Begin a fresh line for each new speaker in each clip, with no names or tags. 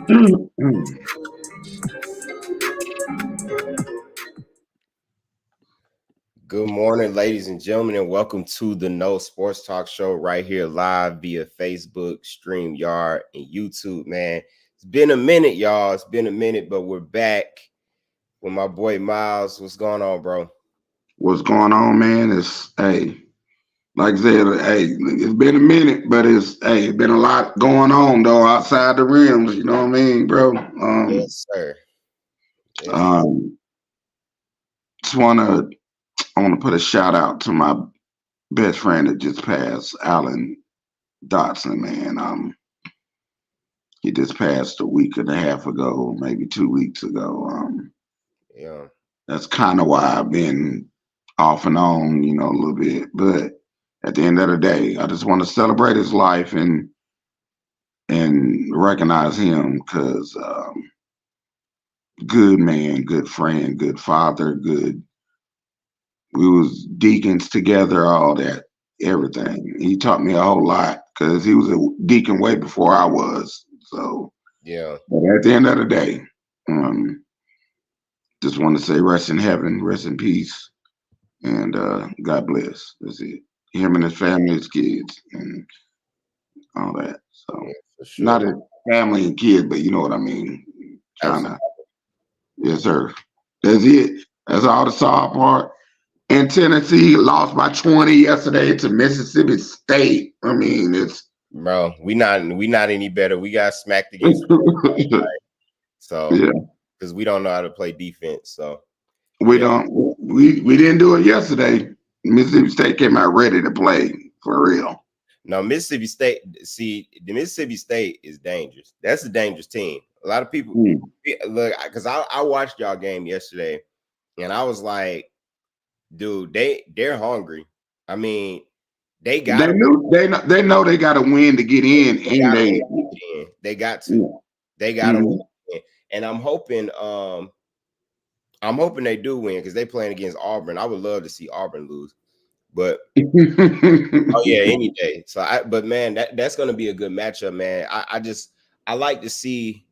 Good morning, ladies and gentlemen, and welcome to the No Sports Talk Show right here live via Facebook, StreamYard, and YouTube, man. It's been a minute, y'all. It's been a minute, but we're back with my boy Miles. What's going on, bro?
What's going on, man? Like I said, it's been a minute, but it's been a lot going on though outside the rims. You know what I mean, bro?
Yes, sir. Yes,
Um, I wanna put a shout out to my best friend that just passed, Alan Dotson, man. He just passed a week and a half ago, maybe 2 weeks ago.
yeah.
That's kind of why I've been off and on, a little bit. But at the end of the day, I just want to celebrate his life and recognize him because good man, good friend, good father, good. We was deacons together, all that, everything. He taught me a whole lot because he was a deacon way before I was. So,
Yeah.
but at the end of the day, just want to say rest in heaven, rest in peace, and God bless. That's it. Him and his family, his kids, and all that. So,
Yeah, for sure.
not a family and kids, but you know what I mean. Trying to,
Absolutely.
yes, sir. That's it. That's all the soft part. And Tennessee lost by 20 yesterday to Mississippi State. I mean, it's
Bro, we not any better. We got smacked against so
yeah.
because we don't know how to play defense. So
We
yeah.
don't. We didn't do it yesterday. Mississippi State came out ready to play for real.
No, Mississippi State. See, the Mississippi State is dangerous. That's a dangerous team. A lot of people look because I watched y'all game yesterday, and I was like, dude, they're hungry. I mean, they got
They know they got to win to get in, and
they got to win. And I'm hoping they do win because they playing against Auburn. I would love to see Auburn lose. But oh yeah, any day. So but man, that's gonna be a good matchup, man. I like to see,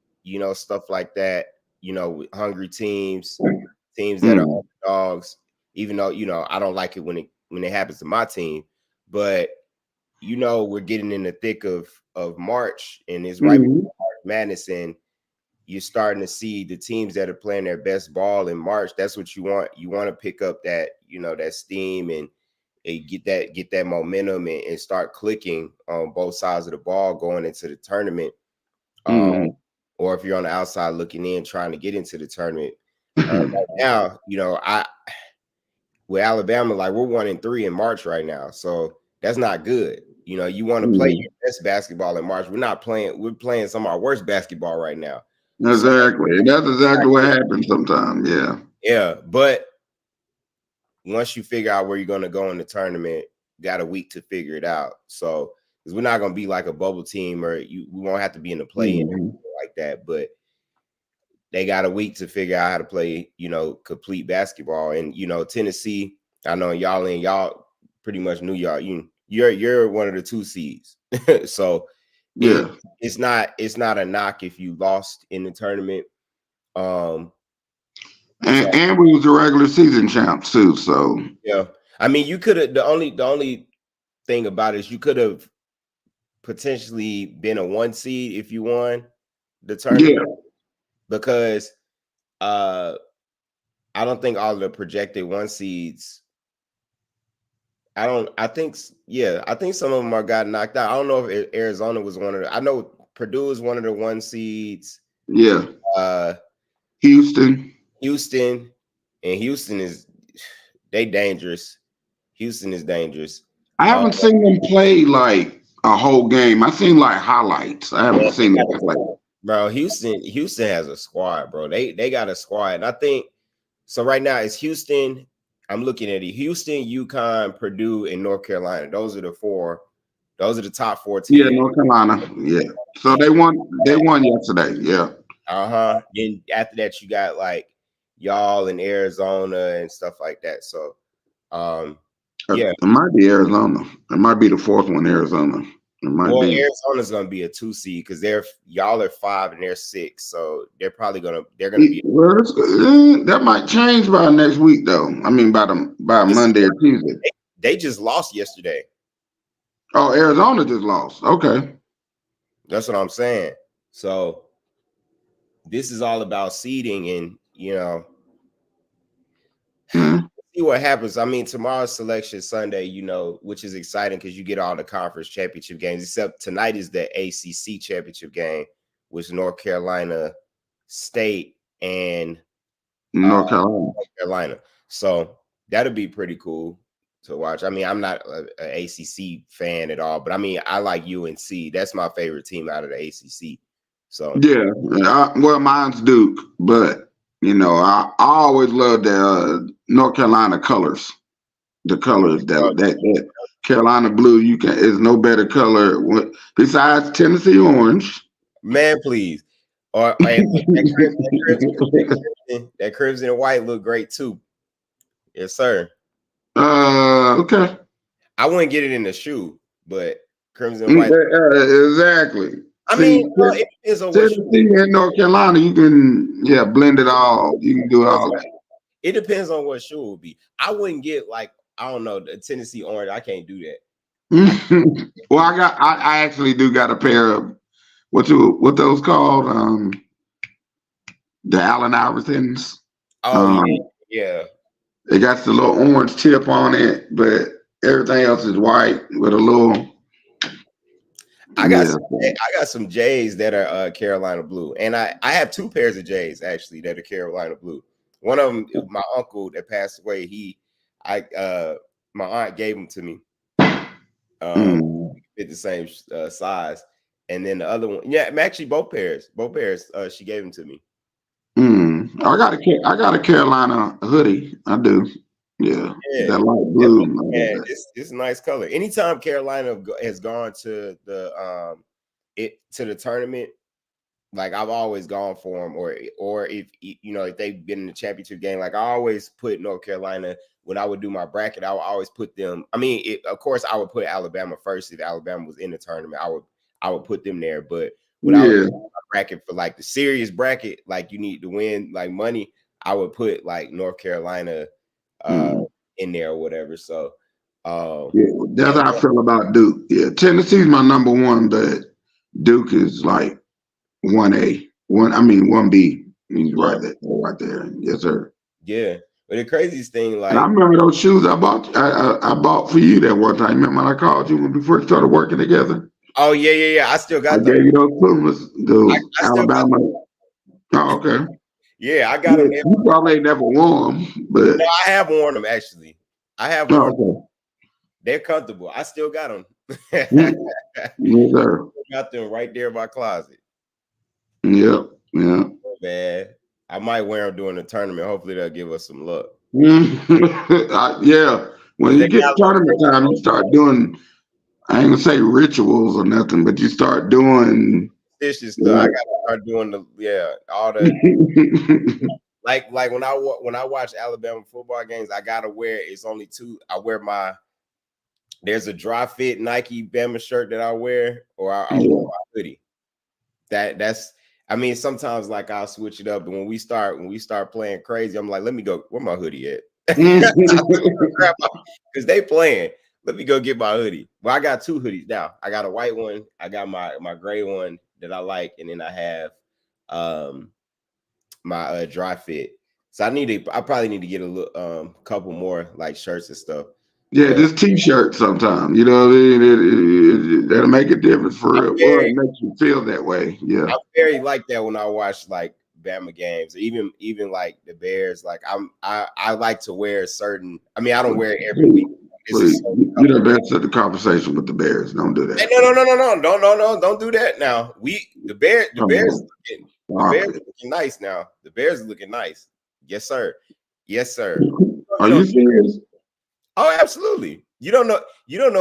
stuff like that, with hungry teams that are underdogs, even though, I don't like it when it happens to my team. But we're getting in the thick of March, and it's right before March Madness, and you're starting to see the teams that are playing their best ball in March. That's what you want. You want to pick up that, that steam and get that momentum and start clicking on both sides of the ball going into the tournament. Or if you're on the outside looking in, trying to get into the tournament. Right now, with Alabama, like we're 1-3 in March right now. So that's not good. You want to play your best basketball in March. We're playing some of our worst basketball right now.
Exactly. That's exactly what happens sometimes. Yeah.
Yeah. But once you figure out where you're going to go in the tournament, you got a week to figure it out. So, because we're not going to be like a bubble team, or we won't have to be in the play-in like that. But they got a week to figure out how to play, complete basketball. And Tennessee, I know y'all pretty much knew you're one of the 2 seeds. So
yeah,
it's not a knock if you lost in the tournament.
And we was the regular season champs too. So
yeah, I mean, you could have the only thing about it is you could have potentially been a 1 seed if you won the tournament, because I don't think all of the projected 1 seeds. I think some of them got knocked out. I don't know if Arizona was one of the. I know Purdue is one of the 1 seeds.
Yeah.
Houston, and Houston is they dangerous. Houston is dangerous.
I haven't seen them play like a whole game. I've seen like highlights. I haven't seen them play.
Bro, Houston has a squad, bro. They got a squad. And I think so right now it's Houston. I'm looking at it. Houston, UConn, Purdue, and North Carolina. Those are the 4. Those are the top 4 teams.
Yeah, North Carolina. Yeah. So they won yesterday. Yeah.
Then after that, you got like y'all in Arizona and stuff like that. So
yeah. It might be Arizona. It might be the 4th one, Arizona. It might
Well,
be.
Arizona's gonna be a 2 seed because y'all are 5 and they're 6, so they're gonna be.
Well, that might change by next week, though. I mean, by Monday or Tuesday.
They just lost yesterday.
Oh, Arizona just lost. Okay,
that's what I'm saying. So this is all about seeding, and see what happens. I mean, tomorrow's selection Sunday, which is exciting because you get all the conference championship games. Except tonight is the ACC championship game, which North Carolina State and
North
Carolina. So that'll be pretty cool to watch. I mean, I'm not an ACC fan at all, but I mean, I like UNC. That's my favorite team out of the ACC. So
yeah, well, mine's Duke, but I always love the North Carolina colors. The colors that Carolina blue, is no better color besides Tennessee orange.
Man, please. Or that crimson and white look great too. Yes, sir.
Okay.
I wouldn't get it in the shoe, but crimson and white.
Exactly.
I mean, it depends on what
Tennessee and North Carolina, you can blend it all. You can do all that.
It depends on what shoe it would be. I wouldn't get I don't know, the Tennessee orange. I can't do that.
Well, I actually do got a pair of what those called? The Allen Iversons.
Oh yeah.
It got the little orange tip on it, but everything else is white with a little.
I got some J's that are Carolina blue, and I have 2 pairs of J's actually that are Carolina blue. One of them, my uncle that passed away, my aunt gave them to me. Fit the same size, and then the other one, actually both pairs, she gave them to me.
I got a Carolina hoodie. I do. Yeah. That light blue.
It's a nice color. Anytime Carolina has gone to the tournament, like I've always gone for them, or if if they've been in the championship game, like I always put North Carolina. When I would do my bracket, I would always put them. I mean, of course, I would put Alabama first. If Alabama was in the tournament, I would put them there. But when I would do my bracket for like the serious bracket, like you need to win like money, I would put like North Carolina in there or whatever. So
that's how I feel about Duke. Yeah, Tennessee's my number 1, but Duke is like 1A. 1B. He's right there. Yes, sir.
Yeah. But the craziest thing, like,
and I remember those shoes I bought. I bought for you that one time. Remember when I called you when we first started working together?
Oh yeah. I still got
them. I gave you those Pumas, those Alabama. Oh, okay.
Yeah, I got them.
You probably ain't never worn them, but
no, I have worn them actually. I have worn them. They're comfortable. I still got them.
Yes, sir.
Got them right there in my closet.
Yep. Yeah.
Man. I might wear them during the tournament. Hopefully they'll give us some luck.
Yeah. When you get tournament time, you start doing, I ain't gonna say rituals or nothing, but you start doing
dishes stuff. I gotta start doing all the like when I watch Alabama football games, I gotta wear, it's only 2. I wear there's a dry fit Nike Bama shirt that I wear, or I wear my hoodie. That's I mean, sometimes like I'll switch it up, but when we start playing crazy, I'm like, let me go. Where my hoodie at? Because they playing. Let me go get my hoodie. Well, I got 2 hoodies now. I got a white one. I got my gray one that I like, and then I have my dry fit. So I probably need to get a little couple more like shirts and stuff.
Yeah, just T-shirt sometimes. You know what I mean? That'll make a difference for real. It makes you feel that way. Yeah.
I'm very like that when I watch like Bama games, even like the Bears. Like I like to wear certain. I mean, I don't wear it every week.
Please, you the best at the conversation with the Bears. Don't do that.
Hey, no, don't do that now. The Bears looking nice now. The Bears are looking nice. Yes, sir.
Are you serious?
Oh, absolutely. You don't know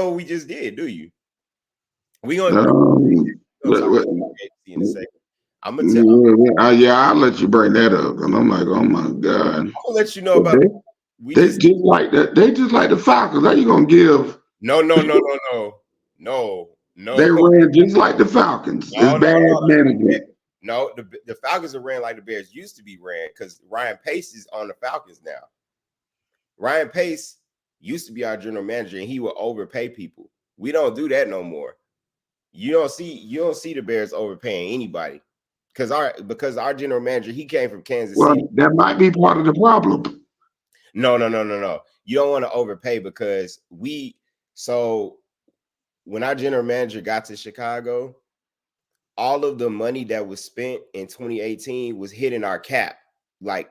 what we just did, do you? We gonna in a second. I'm gonna tell you.
I'll let you bring that up. And I'm like, oh my God.
I'll let you know about
they just like that. They just like the Falcons. How you gonna give?
No. No,
They ran just like the Falcons. It's bad management.
No, the Falcons are ran like the Bears used to be ran because Ryan Pace is on the Falcons now. Ryan Pace used to be our general manager, and he would overpay people. We don't do that no more. You don't see the Bears overpaying anybody because our general manager, he came from Kansas City.
That might be part of the problem.
No. You don't want to overpay because when our general manager got to Chicago, all of the money that was spent in 2018 was hitting our cap like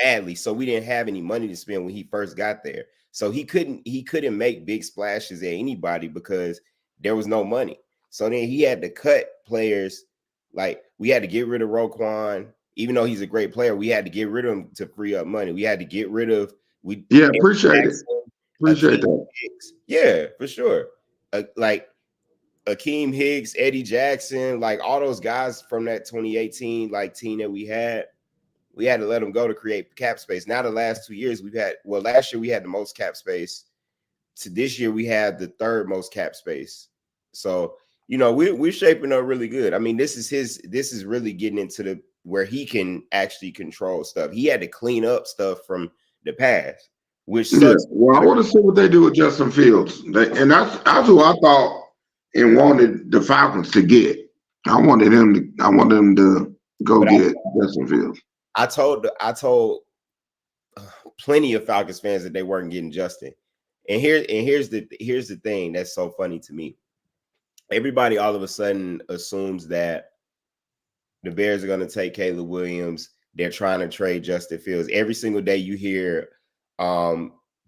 badly. So we didn't have any money to spend when he first got there. So he couldn't make big splashes at anybody because there was no money. So then he had to cut players. Like we had to get rid of Roquan, even though he's a great player. We had to get rid of him to free up money. We had to get rid of
appreciate it. Appreciate that.
Hicks. Yeah, for sure. Like Akeem Hicks, Eddie Jackson, like all those guys from that 2018 like team that we had to let them go to create cap space. Now the last 2 years last year we had the most cap space. To this year we had the third most cap space. So we're shaping up really good. I mean, this is really getting into where he can actually control stuff. He had to clean up stuff from the past, which sucks.
Well, I want to see what they do with Justin Fields, and that's who I thought and wanted the Falcons to get. I wanted them to go get Justin Fields.
I told plenty of Falcons fans that they weren't getting Justin. And here's the thing that's so funny to me. Everybody all of a sudden assumes that the Bears are going to take Caleb Williams. They're trying to trade Justin Fields. Every single day you hear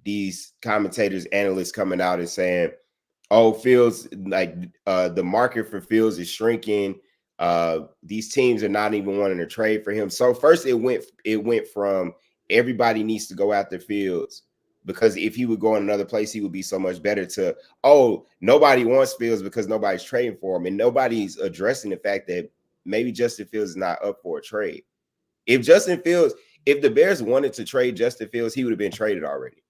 these commentators, analysts coming out and saying, oh, Fields, like the market for Fields is shrinking. These teams are not even wanting to trade for him. So first it went from everybody needs to go after Fields because if he would go in another place, he would be so much better to, nobody wants Fields because nobody's trading for him. And nobody's addressing the fact that maybe Justin Fields is not up for a trade. If the Bears wanted to trade Justin Fields, he would have been traded already.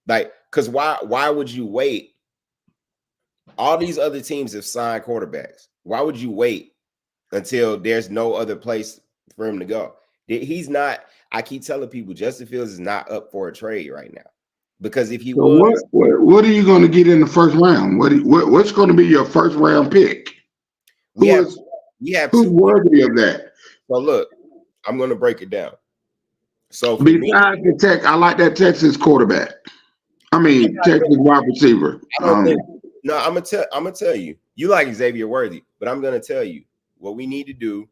Like, because why would you wait? All these other teams have signed quarterbacks. Why would you wait until there's no other place for him to go? He's not. I keep telling people Justin Fields is not up for a trade right now because if he was,
what are you going to get in the first round? What's going to be your first round pick? Who's worthy of that?
So look, I'm going to break it down. So
besides the Tech, I like that Texas quarterback. I mean, Texas wide receiver.
I'm gonna tell you. You like Xavier Worthy, but I'm gonna tell you what we need to do.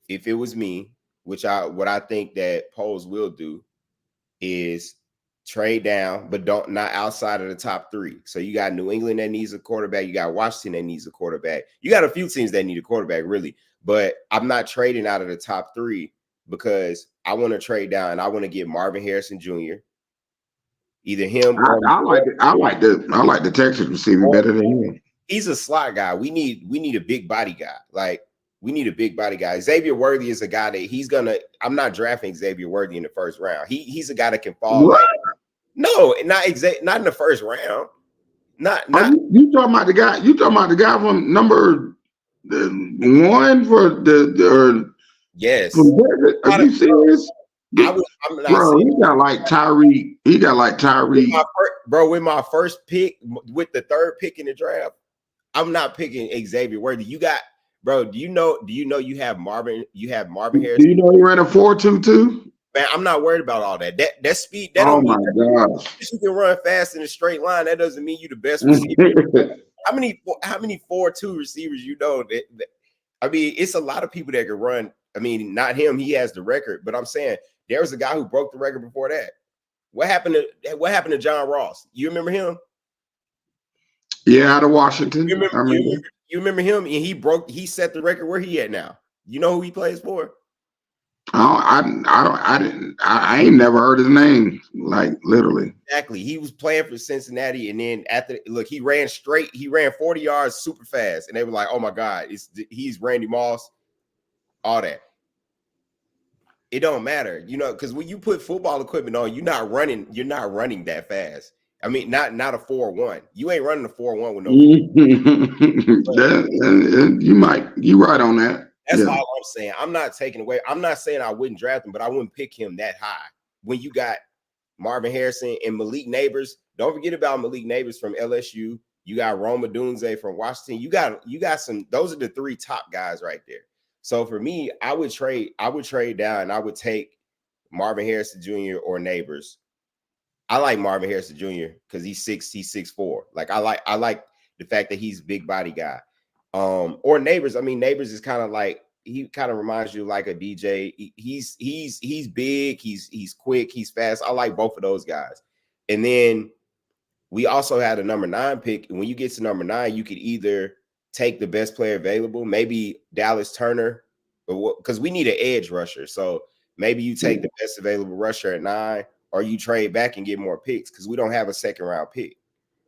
If it was me, what I think that polls will do, is trade down, but not outside of the top three. So you got New England that needs a quarterback. You got Washington that needs a quarterback. You got a few teams that need a quarterback, really. But I'm not trading out of the top three because I want to trade down and I want to get Marvin Harrison Jr. Either him or
I like the Texas receiver better than him.
He's a slot guy. We need a big body guy. Like we need a big body guy. Xavier Worthy is a guy that I'm not drafting Xavier Worthy in the first round. He's a guy that can fall.
What?
No, not in the first round. Not
you talking about the guy? You talking about the guy from number one for the
yes.
Are you serious? Bro, he got like Tyreek.
With my first pick, with the third pick in the draft, I'm not picking Xavier Worthy. You got, bro. Do you know you have Marvin? You have Marvin Harrison.
Do you know he ran a 4.22?
Man, I'm not worried about all that. That speed.
Oh my gosh!
You can run fast in a straight line. That doesn't mean you the best receiver. How many 4.2 receivers you know? I mean, it's a lot of people that can run. I mean, not him. He has the record, but I'm saying there was a guy who broke the record before that. What happened to John Ross? You remember him?
Yeah, out of Washington.
You remember him? And he set the record. Where he at now? You know who he plays for?
I ain't never heard his name, like literally.
Exactly. He was playing for Cincinnati, and then he ran 40 yards super fast, and they were like, "Oh my God, he's Randy Moss." All that. It don't matter, because when you put football equipment on, you're not running that fast. I mean, not a 4-1. You ain't running a 4-1 with no.
You right on that.
That's all I'm saying. I'm not taking away. I'm not saying I wouldn't draft him, but I wouldn't pick him that high. When you got Marvin Harrison and Malik Neighbors, don't forget about Malik Neighbors from LSU. You got Rome Odunze from Washington. You got some. Those are the 3 top guys right there. So for me, I would trade down. And I would take Marvin Harrison Jr. or Neighbors. I like Marvin Harrison Jr. because he's 6'4". Like I like the fact that he's a big body guy. Or Neighbors. I mean, Neighbors is kind of like, he kind of reminds you like a DJ. He's big, he's quick, he's fast. I like both of those guys. And then we also had a number 9 pick. And when you get to number 9, you could either take the best player available, maybe Dallas Turner, because we need an edge rusher. So maybe you take the best available rusher at 9, or you trade back and get more picks because we don't have a second round pick.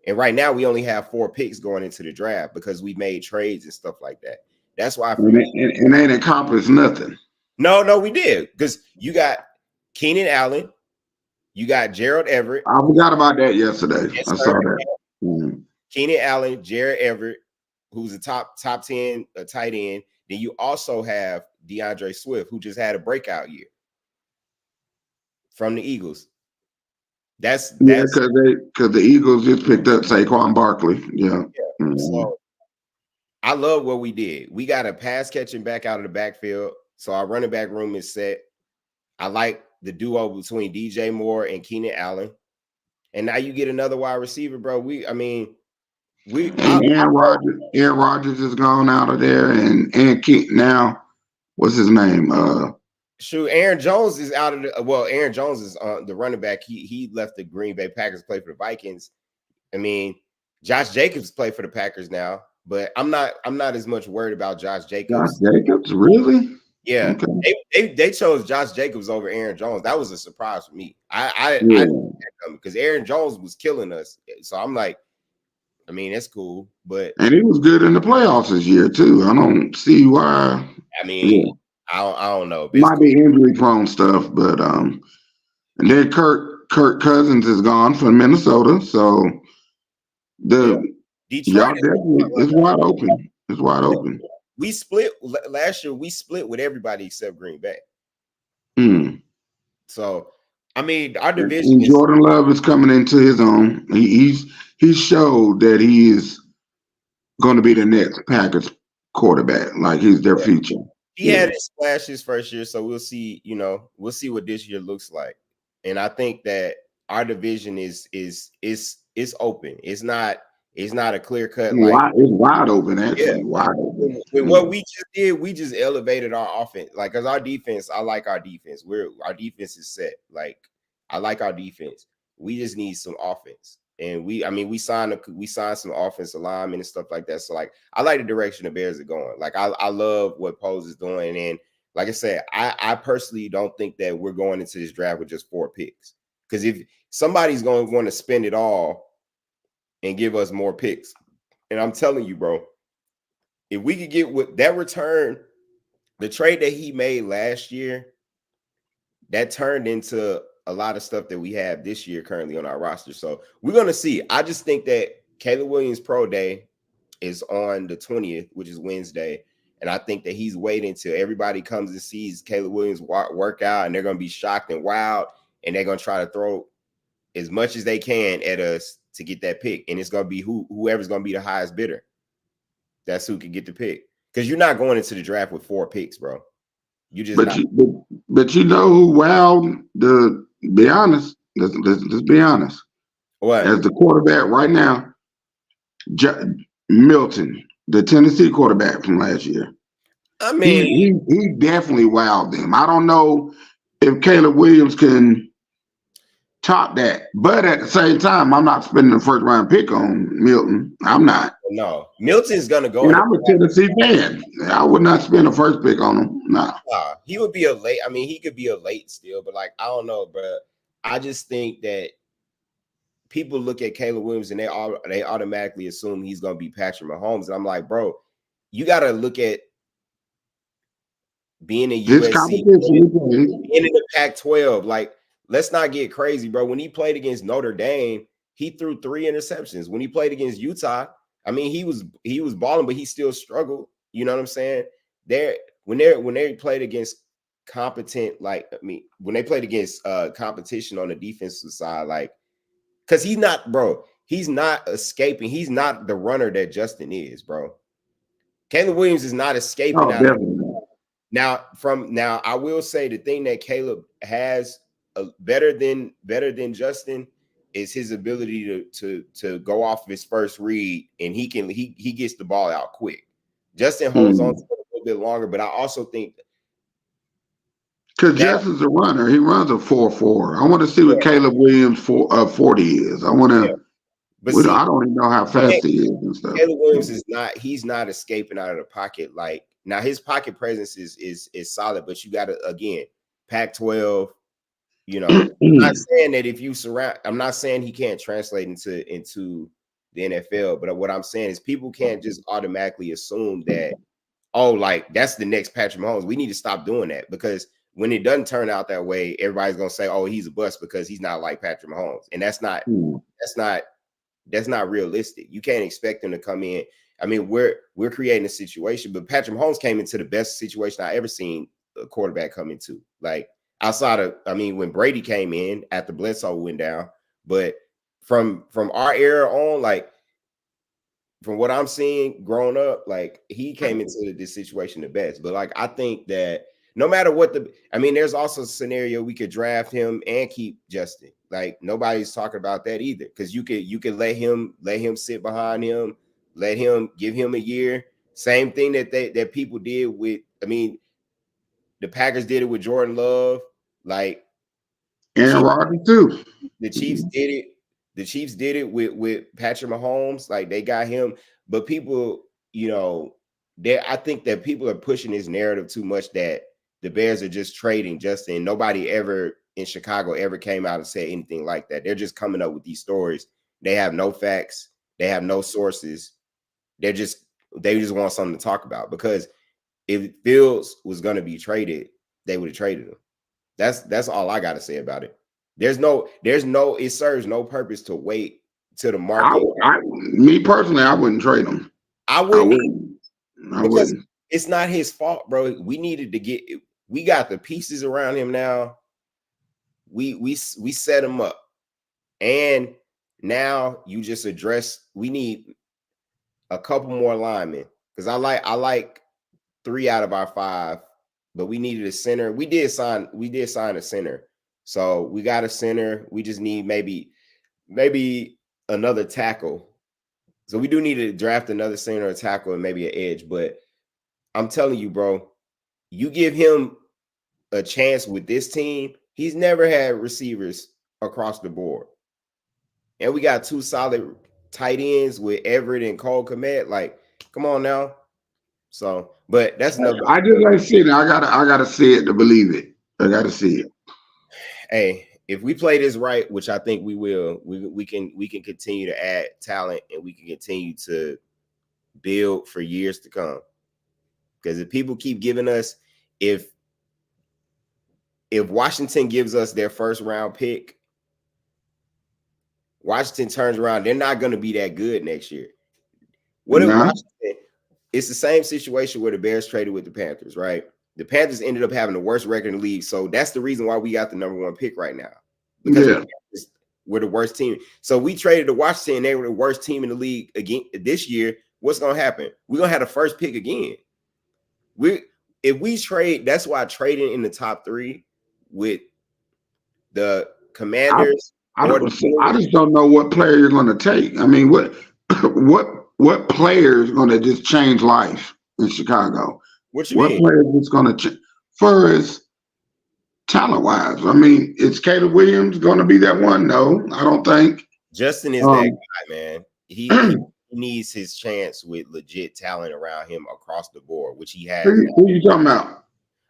And right now we only have 4 picks going into the draft because we made trades and stuff like that. That's why
and ain't accomplished nothing.
No, we did, because you got Keenan Allen, you got Gerald Everett.
I forgot about that yesterday. Yes, I saw that.
Keenan Allen, Gerald Everett, who's a top 10 tight end. Then you also have DeAndre Swift, who just had a breakout year from the Eagles. That's
because the Eagles just picked up Saquon Barkley. Yeah.
So I love what we did. We got a pass catching back out of the backfield, so our running back room is set. I like the duo between DJ Moore and Keenan Allen, and now you get another wide receiver, bro. Aaron
Rodgers is gone out of there, and now what's his name?
Aaron Jones is out of the. Well, Aaron Jones is the running back. He left the Green Bay Packers, played for the Vikings. I mean, Josh Jacobs played for the Packers now, but I'm not as much worried about Josh Jacobs.
Josh Jacobs, really?
Yeah, okay. They chose Josh Jacobs over Aaron Jones. That was a surprise for me. I because Aaron Jones was killing us. So I'm like, I mean, that's cool, and
he was good in the playoffs this year too. I don't see why.
I mean, I don't know.
It might be injury prone stuff, but and then Kirk Cousins is gone from Minnesota, so Detroit is wide open. It's wide open.
We split last year. We split with everybody except Green Bay. So, I mean, our division.
Jordan Love is coming into his own. He showed that he is going to be the next Packers quarterback. Like he's their future.
He had his splashes first year, so we'll see. We'll see what this year looks like. And I think that our division is open. It's not a clear cut.
It's wide open, actually. Wide open.
With what we just did, we just elevated our offense. Like, because our defense, I like our defense. Our defense is set. Like, I like our defense. We just need some offense. And we signed some offensive linemen and stuff like that. So, like, I like the direction the Bears are going. Like, I love what Pose is doing. And like I said, I personally don't think that we're going into this draft with just 4 picks. Because if somebody's going to want to spend it all and give us more picks, and I'm telling you, bro, if we could get with that return, the trade that he made last year, that turned into a lot of stuff that we have this year currently on our roster. So we're going to see. I just think that Caleb Williams Pro Day is on the 20th, which is Wednesday. And I think that he's waiting till everybody comes and sees Caleb Williams work out, and they're going to be shocked and wild, and they're going to try to throw as much as they can at us to get that pick. And it's going to be whoever's going to be the highest bidder. That's who can get the pick. Because you're not going into the draft with 4 picks, bro. But
you know who wowed the – be honest. Let's be honest.
What?
As the quarterback right now, Milton, the Tennessee quarterback from last year.
I mean,
he definitely wowed them. I don't know if Caleb Williams can top that, but at the same time, I'm not spending the first round pick on Milton. I'm not.
No, Milton's gonna go.
And I'm a Tennessee fan. I would not spend a first pick on him. No.
He would be a late. I mean, he could be a late still, but like I don't know, bro. I just think that people look at Caleb Williams and they automatically assume he's gonna be Patrick Mahomes, and I'm like, bro, you got to look at being in USC, being in the Pac-12. Like, let's not get crazy, bro. When he played against Notre Dame, he threw 3 interceptions. When he played against Utah, I mean, he was balling, but he still struggled. You know what I'm saying? When they played against competent, like, I mean, when they played against competition on the defensive side, like, because he's not escaping. He's not the runner that Justin is, bro. Caleb Williams is not escaping out of it. Now, I will say the thing that Caleb has better than Justin is his ability to go off of his first read, and he gets the ball out quick. Justin holds on to it a little bit longer, but I also think
because Justin's a runner, he runs a 4.4. I want to see what Caleb Williams 40 is. I want to. Yeah. But see, I don't even know how fast he is and stuff.
Caleb Williams he's not escaping out of the pocket. Like, now his pocket presence is solid, but you got to, again, Pac-12, you know, I'm not saying that if you surround, I'm not saying he can't translate into the NFL, but what I'm saying is people can't just automatically assume that, oh, like, that's the next Patrick Mahomes. We need to stop doing that, because when it doesn't turn out that way, everybody's going to say, oh, he's a bust because he's not like Patrick Mahomes. And that's not realistic. You can't expect him to come in. I mean, we're creating a situation, but Patrick Mahomes came into the best situation I ever seen a quarterback come into. Like, outside of, I mean, when Brady came in after Bledsoe went down, but from our era on, like, from what I'm seeing growing up, like, he came into this situation the best. But, like, I think that no matter what there's also a scenario we could draft him and keep Justin. Like, nobody's talking about that either, because you could let him sit behind him, let him give him a year. Same thing that people did with, I mean, the Packers did it with Jordan Love, like
Aaron Rodgers too.
The Chiefs did it. The Chiefs did it with Patrick Mahomes. Like, they got him, but people, you know, I think that people are pushing this narrative too much that the Bears are just trading Justin. Nobody ever in Chicago ever came out and said anything like that. They're just coming up with these stories. They have no facts. They have no sources. They just want something to talk about, because if Fields was going to be traded, they would have traded him. That's all I got to say about it. It serves no purpose to wait till the market.
Me personally, I wouldn't trade him.
I wouldn't. Because it's not his fault, bro. We got the pieces around him now. We set him up, and now you just address. We need a couple more linemen, because I like 3 out of our 5, but we needed a center. We did sign a center, so we got a center. We just need maybe another tackle. So we do need to draft another center, a tackle, and maybe an edge. But I'm telling you, bro, you give him a chance with this team. He's never had receivers across the board. And we got 2 solid tight ends with Everett and Cole Kmet. Like, come on now. So, but that's another.
I just like see it. I gotta see it to believe it. I gotta see it.
Hey, if we play this right, which I think we will, we can continue to add talent, and we can continue to build for years to come. Because if people keep giving us, if Washington gives us their first round pick, Washington turns around, they're not going to be that good next year. What if Washington? It's the same situation where the Bears traded with the Panthers, right? The Panthers ended up having the worst record in the league, so that's the reason why we got the number 1 pick right now. Because we're the worst team. So we traded to Washington, and they were the worst team in the league again this year. What's going to happen? We're going to have the first pick again. If we trade, that's why trading in the top 3 with the Commanders.
I just don't know what player you're going to take. I mean, what player is going to just change life in Chicago?
What mean?
Player is going to change first, talent-wise? I mean, is Caleb Williams going to be that one? No, I don't think.
Justin is that guy, man. He needs his chance with legit talent around him across the board, which he has.
Who you talking about?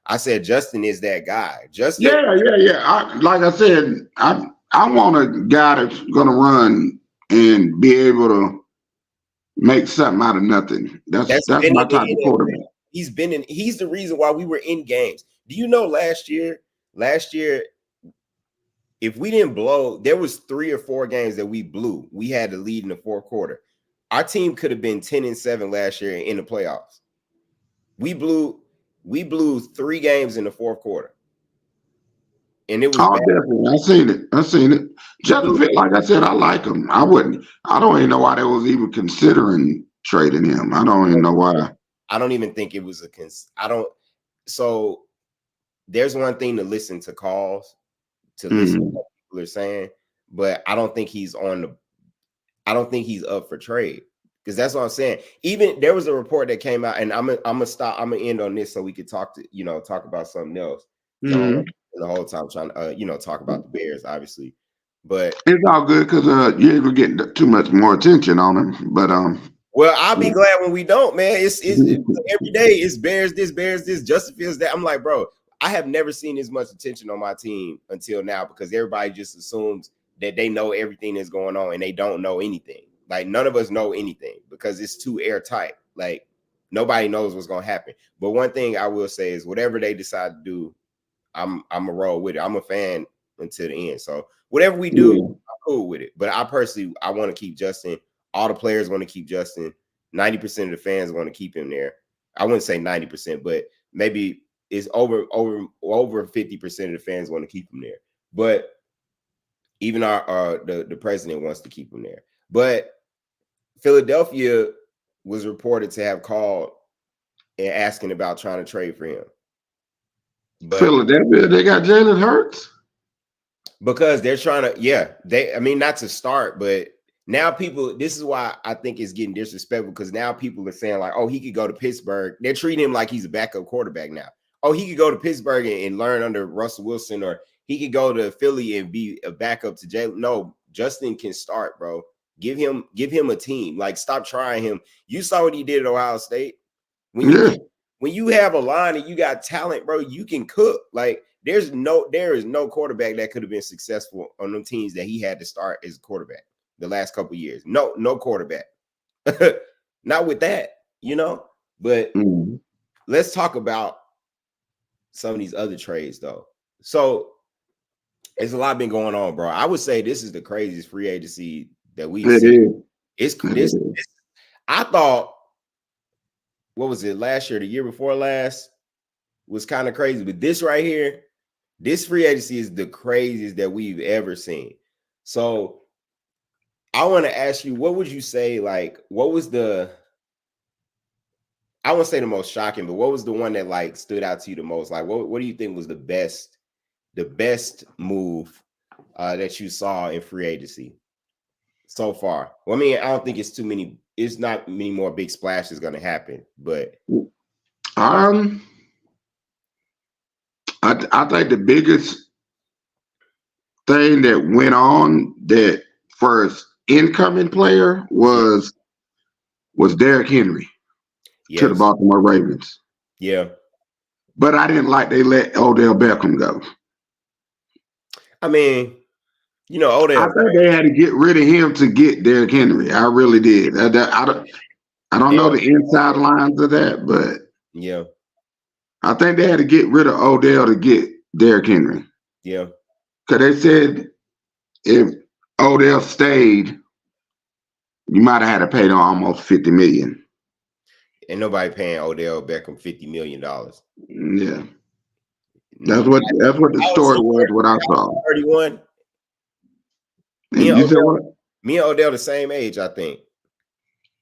I said Justin is that guy. Justin.
Yeah. Like I said, I want a guy that's going to run and be able to make something out of nothing. That's my type of quarterback.
He's the reason why we were in games. Do you know last year if we didn't blow, there was 3 or 4 games that we blew. We had to lead in the fourth quarter. Our team could have been 10-7 last year in the playoffs. We blew 3 games in the fourth quarter. And it was bad.
Definitely. I seen it. Justin Fields, like I said, I like him. I don't even know why they was even considering trading him. I don't even know why.
I don't even think it was so there's one thing to listen to calls, to listen to what people are saying, but I don't think he's up for trade. Because that's what I'm saying. Even there was a report that came out, and I'm gonna end on this so we could talk about something else. The whole time trying to talk about the Bears, obviously. But
it's all good because you ain't gonna get too much more attention on him. But
well, I'll be glad when we don't, man. It's every day it's Bears this, Justin Fields that. I'm like, bro, I have never seen as much attention on my team until now because everybody just assumes that they know everything that's going on and they don't know anything. Like none of us know anything because it's too airtight. Like nobody knows what's gonna happen. But one thing I will say is whatever they decide to do, I'm a roll with it. I'm a fan until the end. So whatever we do, I'm cool with it. But I personally want to keep Justin. All the players want to keep Justin. 90% of the fans want to keep him there. I wouldn't say 90%, but maybe it's over 50% of the fans want to keep him there. But even the president wants to keep him there. But Philadelphia was reported to have called and asking about trying to trade for him.
But Philadelphia, they got Jalen Hurts?
Because they're trying to, not to start, but now this is why I think it's getting disrespectful because now people are saying like, oh, he could go to Pittsburgh. They're treating him like he's a backup quarterback now. Oh, he could go to Pittsburgh and learn under Russell Wilson, or he could go to Philly and be a backup to Jalen. No, Justin can start, bro. Give him a team. Like, stop trying him. You saw what he did at Ohio State. When you have a line and you got talent, bro, you can cook. Like, there is no quarterback that could have been successful on them teams that he had to start as a quarterback the last couple of years. No quarterback. Not with that, But let's talk about some of these other trades, though. So there's a lot been going on, bro. I would say this is the craziest free agency that we've seen. I thought, what was it, last year, the year before last, was kind of crazy. But this right here, this free agency is the craziest that we've ever seen. So I want to ask you, what would you say, like, what was I won't say the most shocking, but what was the one that like stood out to you the most? Like, what do you think was the best move that you saw in free agency so far? Well, I mean, I don't think it's not many more big splashes going to happen, but
I think the biggest thing that went on that first incoming player was Derrick Henry to the Baltimore Ravens.
Yeah.
But I didn't like they let Odell Beckham go.
I mean, Odell.
I think they had to get rid of him to get Derrick Henry. I really did. I don't know the inside lines of that, but
yeah,
I think they had to get rid of Odell to get Derrick Henry.
Yeah.
Because they said if Odell stayed, you might have had to pay them almost $50 million.
And nobody paying Odell Beckham $50 million.
Yeah. That's what the story was, what I saw.
31. Me and Odell the same age, I think.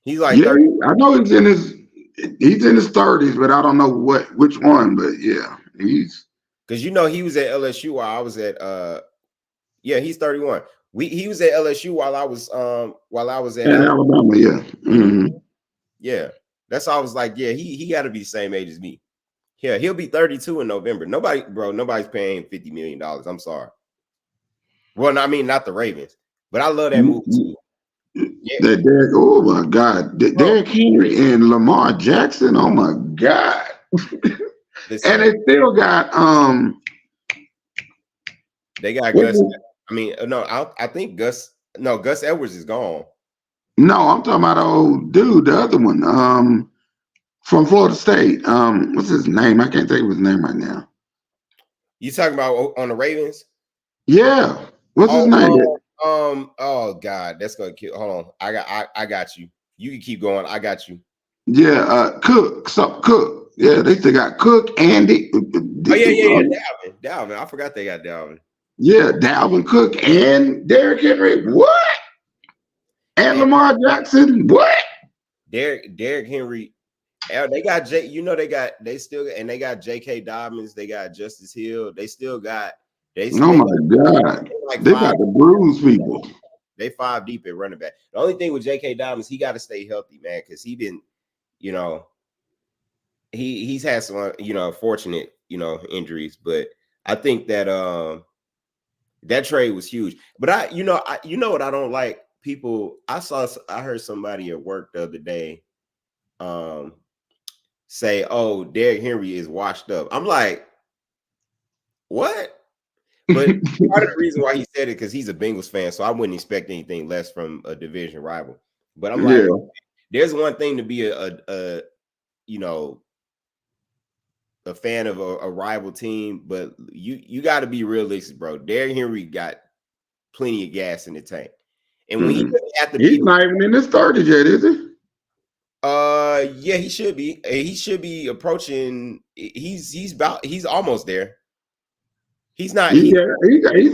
He's like 30.
I know he's in his 30s, but I don't know which one, but yeah, he's
because he was at LSU while I was at he's 31. He was at LSU while I was at
Alabama, yeah. Mm-hmm.
Yeah. That's why I was like, yeah, he got to be the same age as me. Yeah, he'll be 32 in November. Nobody's paying $50 million. I'm sorry. Well, I mean, not the Ravens, but I love that move too.
Yeah. Oh my God, Derrick Henry and Lamar Jackson. Oh my God, and they still got
They got Gus. I mean, no, I think Gus Edwards is gone.
No, I'm talking about old dude, the other one, from Florida State. What's his name? I can't think of his name right now.
You talking about on the Ravens?
Yeah. What's his name?
Oh God, that's gonna kill. Hold on. I got you. You can keep going. I got you.
Yeah, Cook. Cook. Yeah, they still got Cook, Andy.
Oh yeah. Dalvin. I forgot they got Dalvin.
Yeah, Dalvin Cook and Derrick Henry. What? And
Man,
Lamar Jackson. What?
Derrick Henry. They got they got J.K. Dobbins. They got Justice Hill.
Oh
They
my God.
like
They
five.
about to bruise people.
They five deep at running back. The only thing with J.K. Dobbins, he got to stay healthy, man, because he been, you know, he's had some, fortunate, injuries. But I think that that trade was huge. But you know what I don't like? People, I heard somebody at work the other day say, "Oh, Derrick Henry is washed up." I'm like, what? But part of the reason why he said it because he's a Bengals fan, so I wouldn't expect anything less from a division rival. But I'm like,
Yeah.
there's one thing to be a you know a fan of a rival team, but you got to be realistic, bro. Derrick Henry got plenty of gas in the tank, and when he doesn't have to
He's
be,
not even in his 30s yet, is he?
yeah, he should be. He should be approaching. He's almost there. He's not.
He's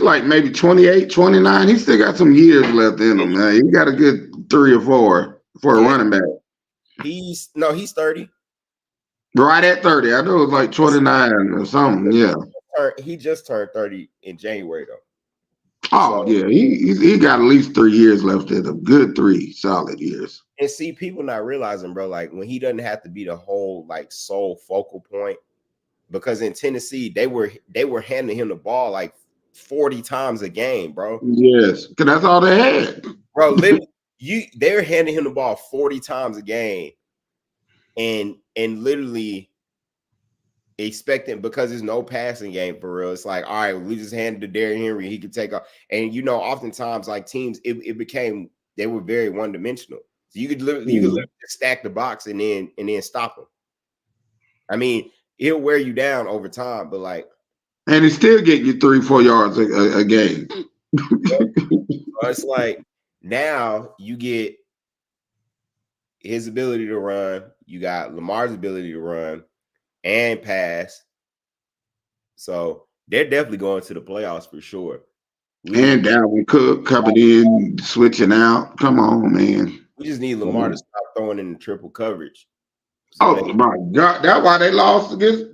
like maybe 28, 29. He still got some years left in him, man. He got a good 3 or 4 for a running back.
He's 30.
Right at 30. I know it was like 29 or something. Yeah.
He just turned 30 in January, though.
Oh,
So,
yeah. He got at least 3 years left in him. Good 3 solid years.
and see, people not realizing, bro, like when he doesn't have to be the whole like sole focal point, because in Tennessee, they were handing him the ball like 40 times a game, bro.
Yes, because that's all they had.
Bro, literally, they're handing him the ball 40 times a game, and literally expecting, because there's no passing game for real. It's like, all right, we just handed to Derrick Henry, he could take off. And oftentimes like teams, it became, they were very one dimensional. So you could literally stack the box and then stop them. I mean, it'll wear you down over time, but like,
and he still getting you 3-4 yards a game.
It's like now you get his ability to run, you got Lamar's ability to run and pass. So they're definitely going to the playoffs for sure.
And Dalvin Cook coming in, switching out. Come on, man.
We just need Lamar to stop throwing in the triple coverage. So
My God. That's why they lost against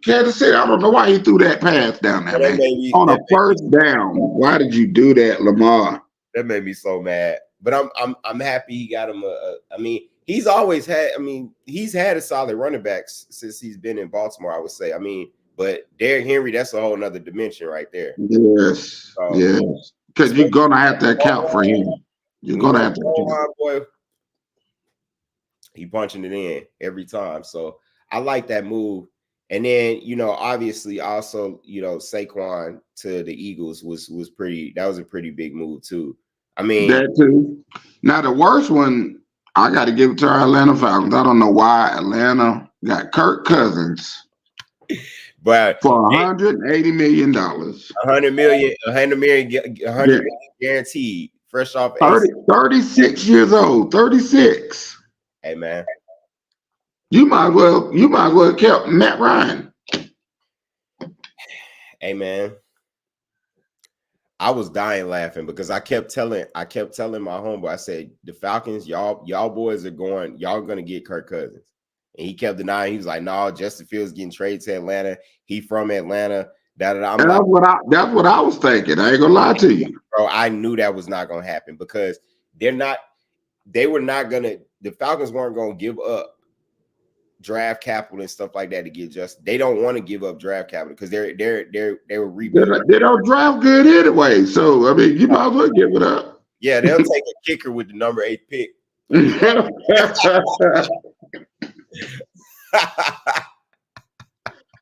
Kansas City. I don't know why he threw that pass down there, man. On a first down. Why did you do that, Lamar?
That made me so mad. But I'm happy he got him I mean, he's always had, he's had a solid running back since he's been in Baltimore, I would say. I mean, but Derrick Henry, that's a whole nother dimension right there.
Yes.
So,
yes. Because you're gonna have to account for him. You're gonna have to
boy, he punching it in every time. So I like that move. And then, obviously also, Saquon to the Eagles was a pretty big move too. I mean,
that too. Now the worst one, I got to give it to our Atlanta Falcons. I don't know why Atlanta got Kirk Cousins,
but
for $180 million.
100 million guaranteed, fresh off
36 years old. 36.
Hey man,
you might as well have kept Matt Ryan.
Hey man, I was dying laughing because I kept telling my homeboy, I said, the Falcons, y'all boys are gonna get Kirk Cousins. And he kept denying. He was like, no, Justin Fields getting traded to Atlanta. He from Atlanta. That's
what I was thinking. I ain't gonna lie to you.
Bro, I knew that was not gonna happen because the Falcons weren't gonna give up draft capital and stuff like that to get Justin. They don't want to give up draft capital because they were rebuilding.
They don't draft good anyway. So I mean, you might as well give it up.
Yeah, they'll take a kicker with the number 8 pick.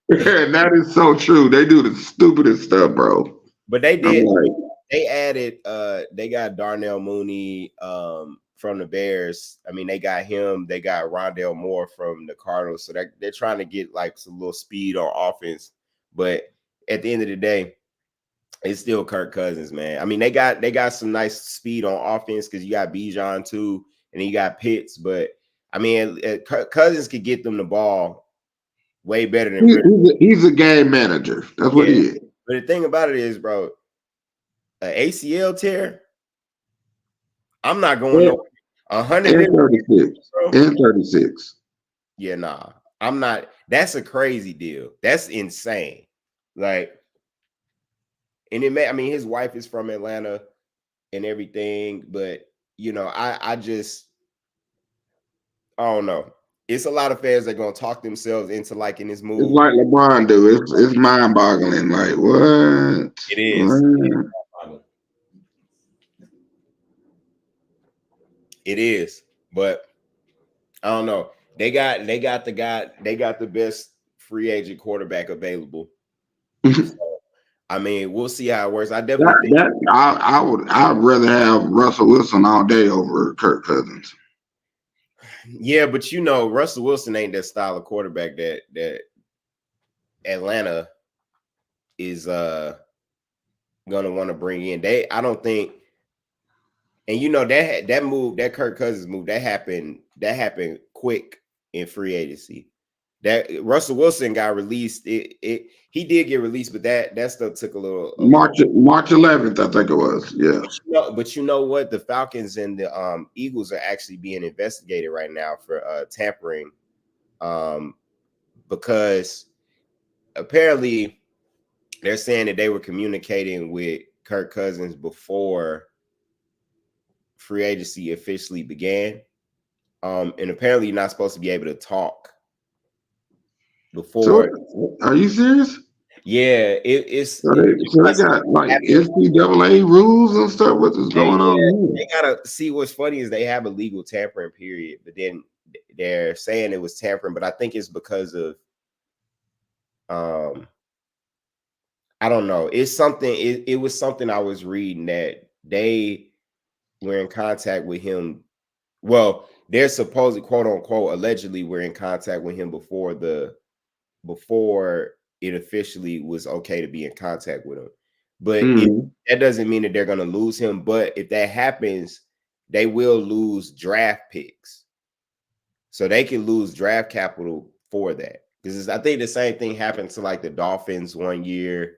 That is so true. They do the stupidest stuff, bro.
But they did. They added. They got Darnell Mooney from the Bears. I mean, they got him. They got Rondale Moore from the Cardinals. So they're trying to get like some little speed on offense. But at the end of the day, It's still Kirk Cousins, man. I mean, they got some nice speed on offense because you got Bijan too, and then you got Pitts. But I mean, Cousins could get them the ball way better than Ridder.
He's a game manager. That's what he is.
But the thing about it is, bro, an ACL tear. I'm not going no
136 and 36.
Yeah, nah, I'm not. That's a crazy deal. That's insane. Like, and it may. I mean, his wife is from Atlanta and everything, but you know, I don't know. It's a lot of fans that are gonna talk themselves into liking this move.
It's like LeBron do. It's mind boggling. Like what?
It is. It is, but I don't know. They got the best free agent quarterback available. So, I mean, we'll see how it works. I definitely
I'd rather have Russell Wilson all day over Kirk Cousins.
Yeah, but you know, Russell Wilson ain't that style of quarterback that Atlanta is gonna want to bring in. I don't think, and you know that move, that Kirk Cousins move, that happened quick in free agency. That Russell Wilson got released. He did get released, but that stuff took a little.
March 11th, I think it was. Yeah.
But you know what? The Falcons and the Eagles are actually being investigated right now for tampering, because apparently they're saying that they were communicating with Kirk Cousins before free agency officially began, and apparently you're not supposed to be able to talk before.
So, are you serious?
Yeah, it's
so they got like NCAA rules and stuff. What is going on?
They gotta see. What's funny is they have a legal tampering period, but then they're saying it was tampering. But I think it's because of I don't know. It's something. It was something I was reading that they were in contact with him. Well, they're supposed, quote unquote, allegedly were in contact with him before it officially was okay to be in contact with him. But that doesn't mean that they're going to lose him. But if that happens, they will lose draft picks. So they can lose draft capital for that. Because I think the same thing happened to like the Dolphins one year.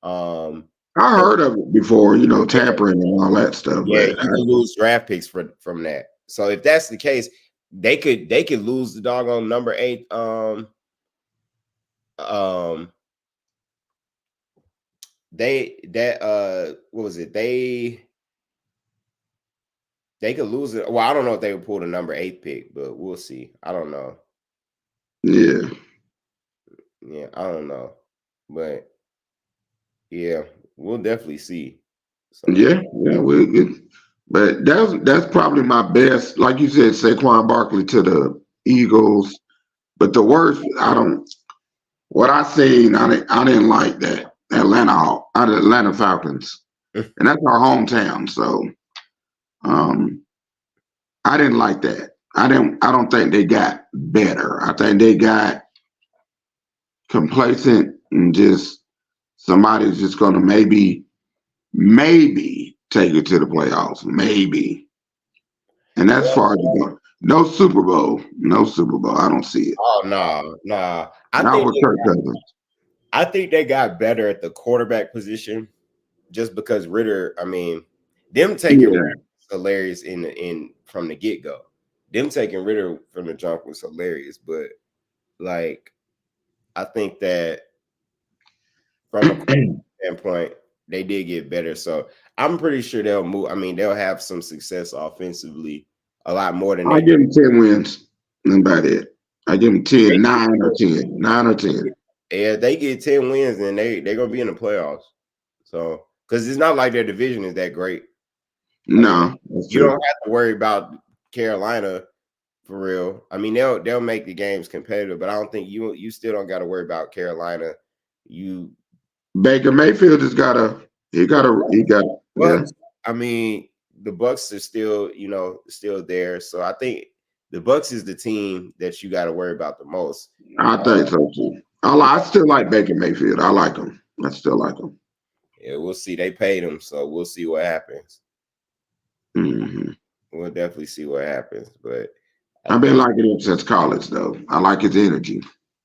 I heard of it before, you know, tampering and all that stuff.
Yeah, you can lose draft picks from that. So if that's the case, they could lose the doggone number 8. What was it? They could lose it. Well, I don't know if they would pull the number 8 pick, but we'll see. I don't know.
Yeah,
I don't know, but yeah, we'll definitely see.
So. But that's probably my best. Like you said, Saquon Barkley to the Eagles. But the worst, what I seen, I didn't like that Atlanta Falcons, and that's our hometown. So, I didn't like that. I don't think they got better. I think they got complacent and just somebody's just going to maybe take it to the playoffs, maybe. And that's far as you go. No Super Bowl. I don't see it.
Oh no. I think they got better at the quarterback position just because Ridder. I mean, them taking Ridder was hilarious in from the get go. Them taking Ridder from the jump was hilarious, but like I think that from a standpoint, they did get better. So I'm pretty sure they'll move. I mean, they'll have some success offensively, a lot more than
I give them 10 wins. That's about it. I give them 10, 9 or 10.
Yeah, they get 10 wins, and they're gonna be in the playoffs. So because it's not like their division is that great.
No,
you don't have to worry about Carolina for real. I mean, they'll make the games competitive, but I don't think you still don't got to worry about Carolina.
Baker Mayfield has got
Well, I mean, the Bucks are still there. So I think the Bucks is the team that you got to worry about the most.
I think so too. I still like Baker Mayfield. I like him. I still like him.
Yeah, we'll see. They paid him, so we'll see what happens.
Mm-hmm.
We'll definitely see what happens. But
I've been liking him since college, though. I like his energy.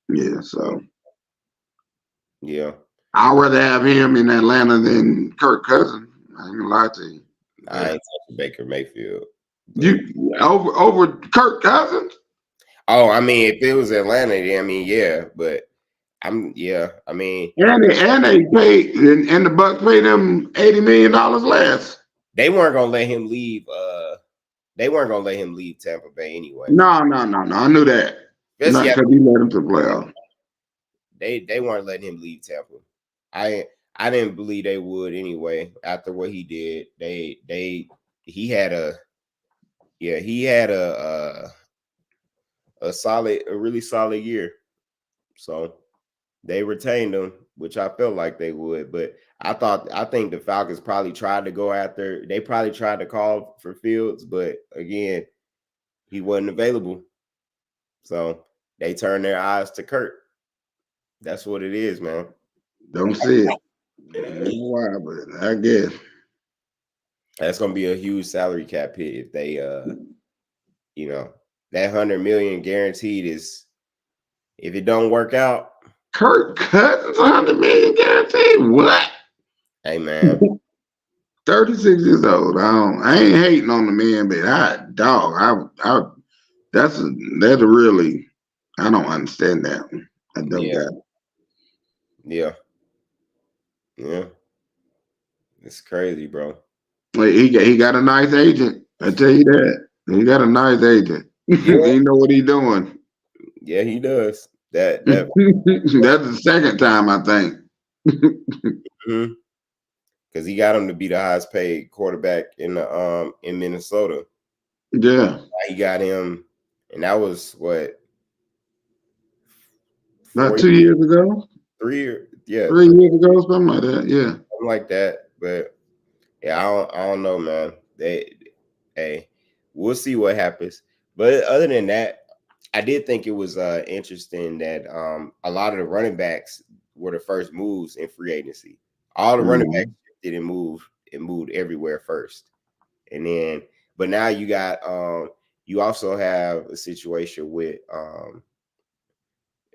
Yeah, so
yeah,
I'd rather have him in Atlanta than Kirk Cousins. I ain't gonna lie to you.
I ain't touching Baker Mayfield. But...
You over Kirk Cousins?
Oh, I mean, if it was Atlanta, I mean, yeah, but I mean,
and they paid, and the Bucks paid them $80 million less.
They weren't gonna let him leave. They weren't gonna let him leave Tampa Bay anyway.
No. I knew that. Not because he led them to the playoffs.
They weren't letting him leave Tampa. I didn't believe they would anyway. After what he did, he had a really solid year. So they retained him, which I felt like they would. But I think the Falcons probably tried to go after. They probably tried to call for Fields, but again, he wasn't available. So they turned their eyes to Kurt. That's what it is, man.
Don't see it. I don't know why, but I guess
that's gonna be a huge salary cap hit if they that $100 million guaranteed is, if it don't work out.
Kirk Cousins $100 million guaranteed? What?
Hey man.
36 years old. I ain't hating on the man, but that's really, I don't understand that one. I don't get it.
Yeah. It's crazy, bro.
He got a nice agent. I tell you that. He got a nice agent. Yeah. He know what he's doing.
Yeah, he does. That's
the second time, I think.
Mm-hmm. Because he got him to be the highest paid quarterback in Minnesota.
Yeah.
He got him, and that was what?
Not 2 years ago?
3 years. Yeah.
3 years ago, something like that. Yeah.
Something like that. But yeah, I don't know, man. We'll see what happens. But other than that, I did think it was interesting that a lot of the running backs were the first moves in free agency. All the running backs didn't move. It moved everywhere first. And then, but now you got you also have a situation with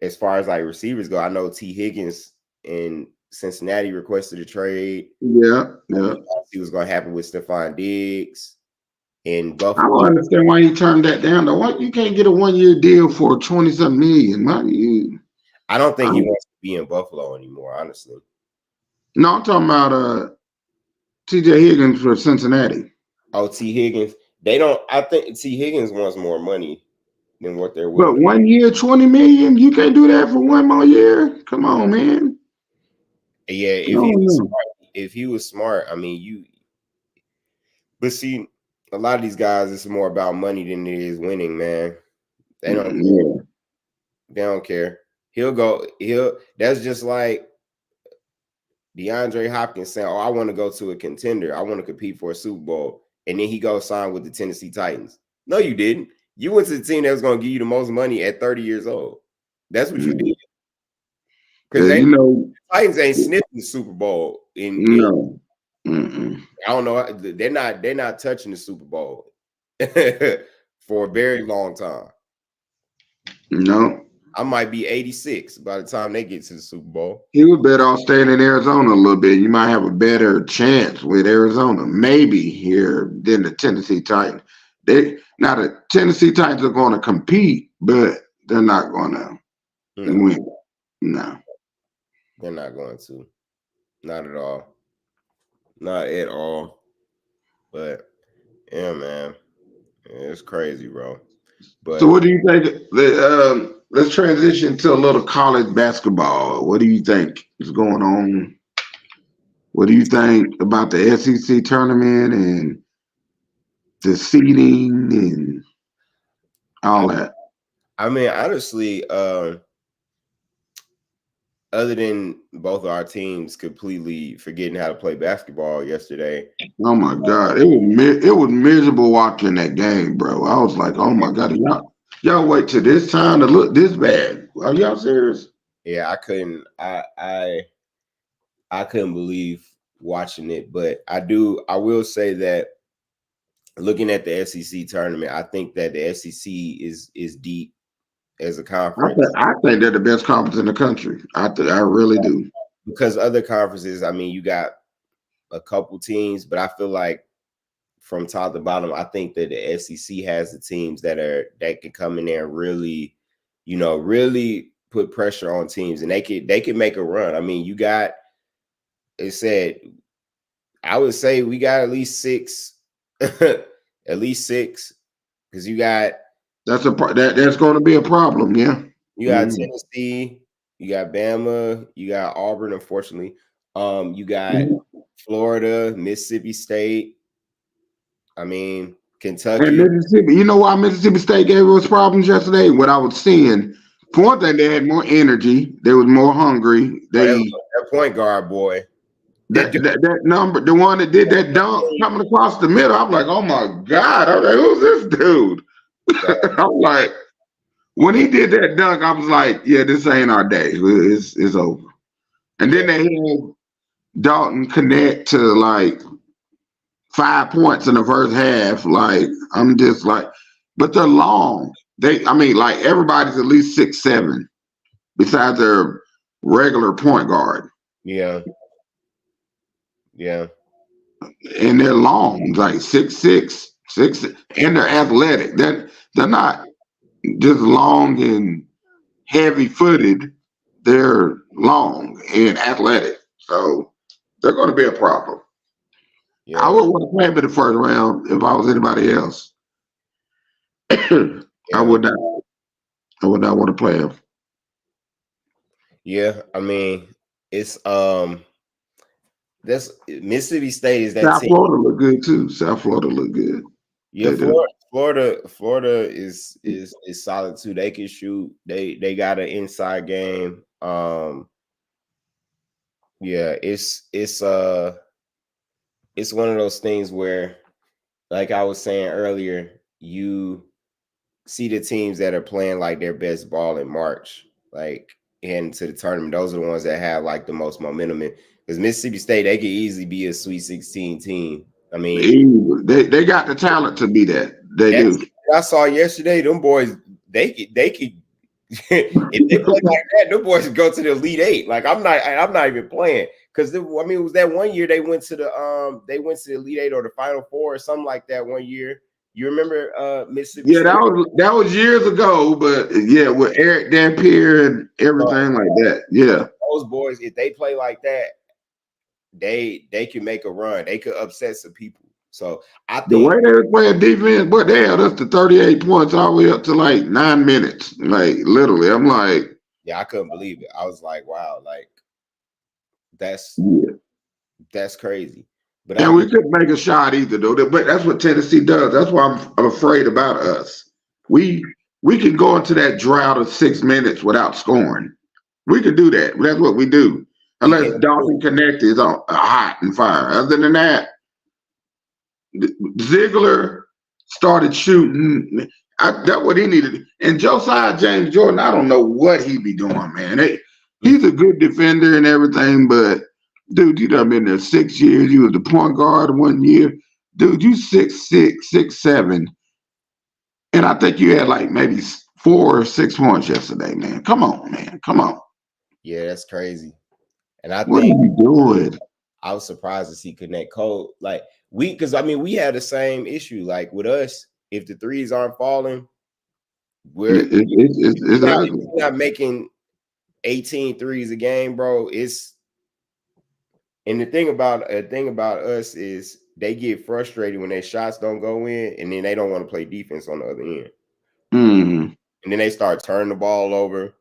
as far as like receivers go. I know T. Higgins in Cincinnati requested a trade.
Yeah.
See what's going to happen with Stephon Diggs in Buffalo.
I don't understand why he turned that down though. Why you can't get a 1-year deal for 20-something million?
I don't think he wants to be in Buffalo anymore, honestly.
No, I'm talking about T.J. Higgins for Cincinnati.
Oh, T. Higgins. I think T. Higgins wants more money than what they're willing.
But 1 year, $20 million? You can't do that for 1 more year? Come on, man.
Yeah, if he was smart, I mean, but see, a lot of these guys, it's more about money than it is winning, man. They don't care. They don't care. That's just like DeAndre Hopkins saying, "Oh, I want to go to a contender. I want to compete for a Super Bowl." And then he goes sign with the Tennessee Titans. No, you didn't. You went to the team that was going to give you the most money at 30 years old. That's what you did. Because the Titans ain't sniffing the Super Bowl.
No.
I don't know. They're not touching the Super Bowl for a very long time.
No.
I might be 86 by the time they get to the Super Bowl.
He was better off staying in Arizona a little bit. You might have a better chance with Arizona, maybe here than the Tennessee Titans. The Tennessee Titans are going to compete, but they're not going to win. No.
They're not going to. Not at all. Not at all. But yeah, man. It's crazy, bro. But
so what do you think? Let's transition to a little college basketball. What do you think is going on? What do you think about the SEC tournament and the seeding and all that?
I mean, honestly, other than both of our teams completely forgetting how to play basketball yesterday.
Oh my God, it was miserable watching that game, bro. I was like, oh my God, y'all wait till this time to look this bad. Are y'all serious?
Yeah, I couldn't. I couldn't believe watching it. But I will say that looking at the SEC tournament, I think that the SEC is deep as a conference.
I think they're the best conference in the country. I really do.
Because other conferences, I mean, you got a couple teams, but I feel like from top to bottom, I think that the SEC has the teams that can come in there and really, really put pressure on teams, and they could make a run. I mean, you got it said. I would say we got at least 6, at least 6, because you got
that's going to be a problem. Yeah,
you got Tennessee, you got Bama, you got Auburn. Unfortunately, you got Florida, Mississippi State. I mean, Kentucky.
And Mississippi. You know why Mississippi State gave us problems yesterday? What I was seeing, for one thing, they had more energy. They was more hungry. That
point guard boy.
That number, the one that did that dunk coming across the middle, I'm like, oh my God. I'm like, who's this dude? I'm like, when he did that dunk, I was like, yeah, this ain't our day. It's over. And then they had Dalton connect to like 5 points in the first half. Like, I'm just like, but they're long. Like everybody's at least 6'7", besides their regular point guard.
Yeah.
And they're long, like 6'6", 6, and they're athletic. They're not just long and heavy-footed. They're long and athletic. So they're going to be a problem. Yeah. I would want to play them in the first round if I was anybody else. I would not want to play them.
Yeah, I mean, it's that's Mississippi State is that
South Florida look good too. South Florida look good.
Yeah, Florida is solid too. They can shoot. They got an inside game. Yeah, it's one of those things where, like I was saying earlier, you see the teams that are playing like their best ball in March, like into the tournament. Those are the ones that have like the most momentum. Because Mississippi State, they could easily be a Sweet 16 team. I mean,
they got the talent to be that. They do.
I saw yesterday, them boys, they could if they play like that, them boys go to the Elite Eight. Like I'm not even playing. Because it was that one year they went to the Elite Eight or the Final Four or something like that one year. You remember Mississippi?
Yeah, State? that was years ago, but yeah, with Eric Dampier and everything like that. Yeah,
those boys, if they play like that, they can make a run. They could upset some people. So I think
the way they were playing defense, but they had us to 38 points all the way up to like 9 minutes. Like literally, I'm like,
yeah, I couldn't believe it. I was like, wow, like that's crazy.
But we couldn't make a shot either, though. But that's what Tennessee does. That's why I'm afraid about us. We can go into that drought of 6 minutes without scoring. We could do that. That's what we do. Unless Dalton Connect is hot and fire. Other than that, Ziegler started shooting. That's what he needed. And Josiah James Jordan, I don't know what he be doing, man. He's a good defender and everything, but dude, you done been there 6 years. You was the point guard 1 year. Dude, you 6'6", 6'7". And I think you had like maybe 4 or 6 points yesterday, man. Come on, man. Come on.
Yeah, that's crazy. And
what are you doing?
I was surprised to see Connect Cole. Like because we had the same issue. Like with us, if the threes aren't falling, we're not making 18 threes a game, bro. And the thing about us is they get frustrated when their shots don't go in, and then they don't want to play defense on the other end.
Mm-hmm.
And then they start turning the ball over,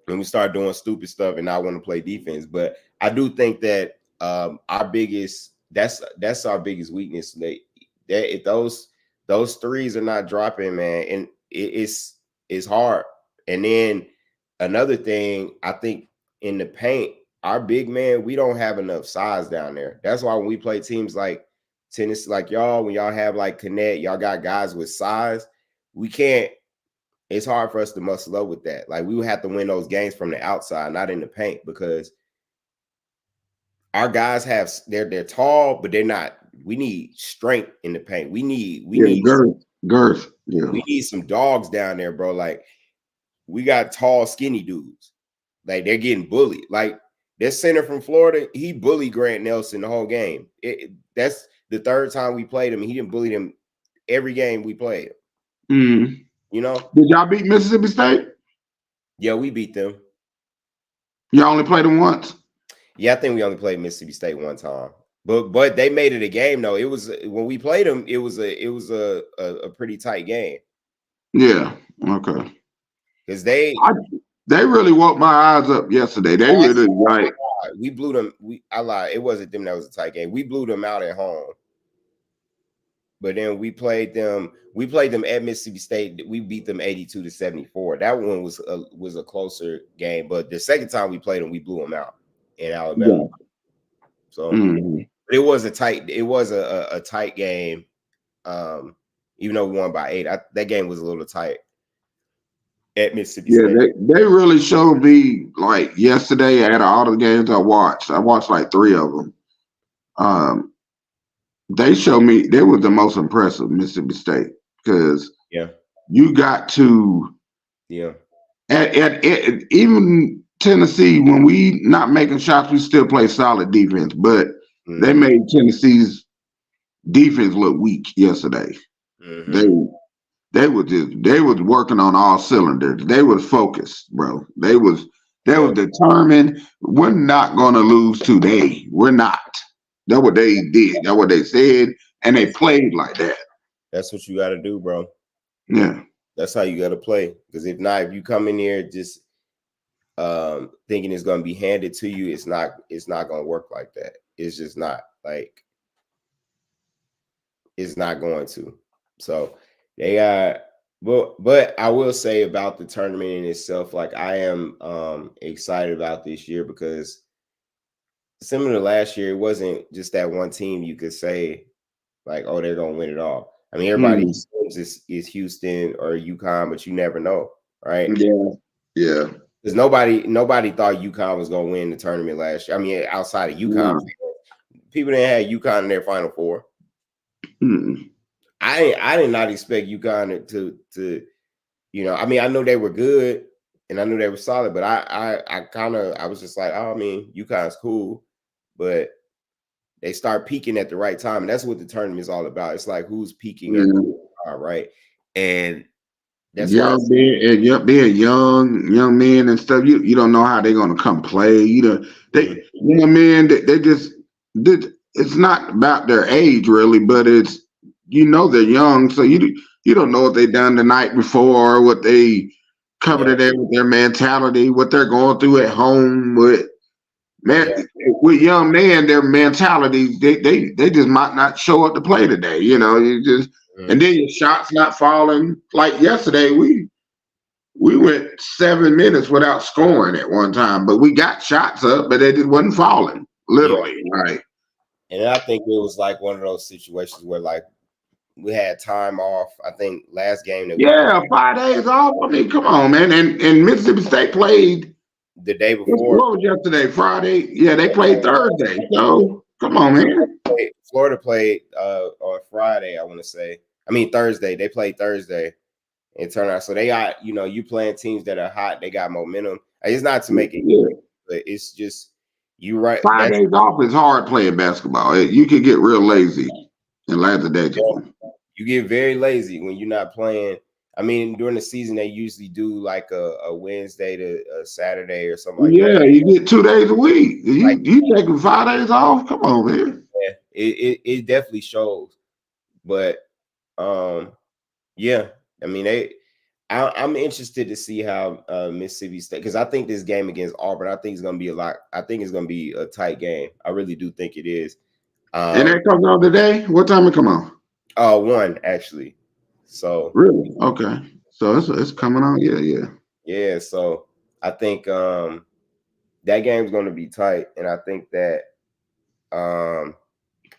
and we start doing stupid stuff and not want to play defense. But I do think that that's our biggest weakness. That if those threes are not dropping, man, and it's hard. And then another thing, I think in the paint, our big man, we don't have enough size down there. That's why when we play teams like Tennessee, like y'all, when y'all have like Connect, y'all got guys with size, we can't. It's hard for us to muscle up with that. Like we would have to win those games from the outside, not in the paint, because our guys have they're tall, but they're not. We need strength in the paint. We need
girth. Yeah.
we need some dogs down there, bro. Like we got tall, skinny dudes. Like they're getting bullied. Like this center from Florida, he bullied Grant Nelson the whole game. That's the third time we played him. He didn't bully him every game we played.
Mm.
You know?
Did y'all beat Mississippi State?
Yeah, we beat them.
Y'all only played them once?
Yeah, I think we only played Mississippi State one time. But they made it a game though. It was when we played them, it was a pretty tight game.
Yeah. Okay.
Because they
really woke my eyes up yesterday. They really like
we blew them. I lied. It wasn't them that was a tight game. We blew them out at home. But then we played them at Mississippi State. We beat them 82-74. That one was a closer game. But the second time we played them, we blew them out in Alabama. Yeah. So it was a tight game. Even though we won by 8, that game was a little tight at Mississippi State.
Yeah, they really showed me like yesterday out of all the games I watched like 3 of them. They showed me they were the most impressive, Mississippi State, because you got to at even Tennessee, when we not making shots, we still play solid defense, but they made Tennessee's defense look weak yesterday. They was working on all cylinders. They was focused, bro. They was determined. We're not gonna lose today. We're not. That's what they did. That's what they said, and they played like that.
That's what you got to do, bro.
Yeah,
that's how you got to play. Because if not, if you come in here just thinking it's going to be handed to you, it's not going to work like that. It's just not. Like, it's not going to. So they got. But I will say about the tournament in itself, like I am excited about this year because similar to last year, it wasn't just that one team you could say like, oh, they're gonna win it all. I mean, everybody is Houston or UConn, but you never know, right?
Yeah.
Because nobody thought UConn was gonna win the tournament last year. I mean, outside of UConn, people didn't have UConn in their Final Four. I did not expect UConn to, you know, I mean, I know they were good and I knew they were solid, but I was just like, oh, I mean, UConn's cool, but they start peaking at the right time, and that's what the tournament is all about. It's like who's peaking at the right time, right? And that's
being young men and stuff. You don't know how they're gonna come play. Young men, they just it's not about their age really, but it's they're young, so you don't know what they done the night before, what they covered it in with their mentality, what they're going through at home with. With young men, their mentalities, they just might not show up to play today. You just and then your shots not falling. Like yesterday, we went 7 minutes without scoring at one time, but we got shots up, but they just wasn't falling, literally, right?
And I think it was like one of those situations where like we had time off. I think last game that
5 days off. I mean, come on, man. And Mississippi State played
the day before.
What was yesterday? Friday? Yeah, they played Thursday. So come on, man.
Florida played on Friday, I want to say. I mean Thursday. They played Thursday and turned out. So they got, you playing teams that are hot, they got momentum. It's not to make it good, but it's just you right.
5 days off is hard playing basketball. You can get real lazy and lackadaisical.
You get very lazy when you're not playing. I mean, during the season, they usually do like a Wednesday to a Saturday or something like that.
Yeah, you get 2 days a week. You taking 5 days off? Come on, man.
Yeah, it definitely shows. But yeah, I mean, I'm interested to see how Mississippi State, because I think this game against Auburn, I think it's going to be a tight game. I really do think it is.
And that comes on today? What time it come on?
1 actually. So
really? Okay. So it's coming on. Yeah.
So I think that game's going to be tight, and I think that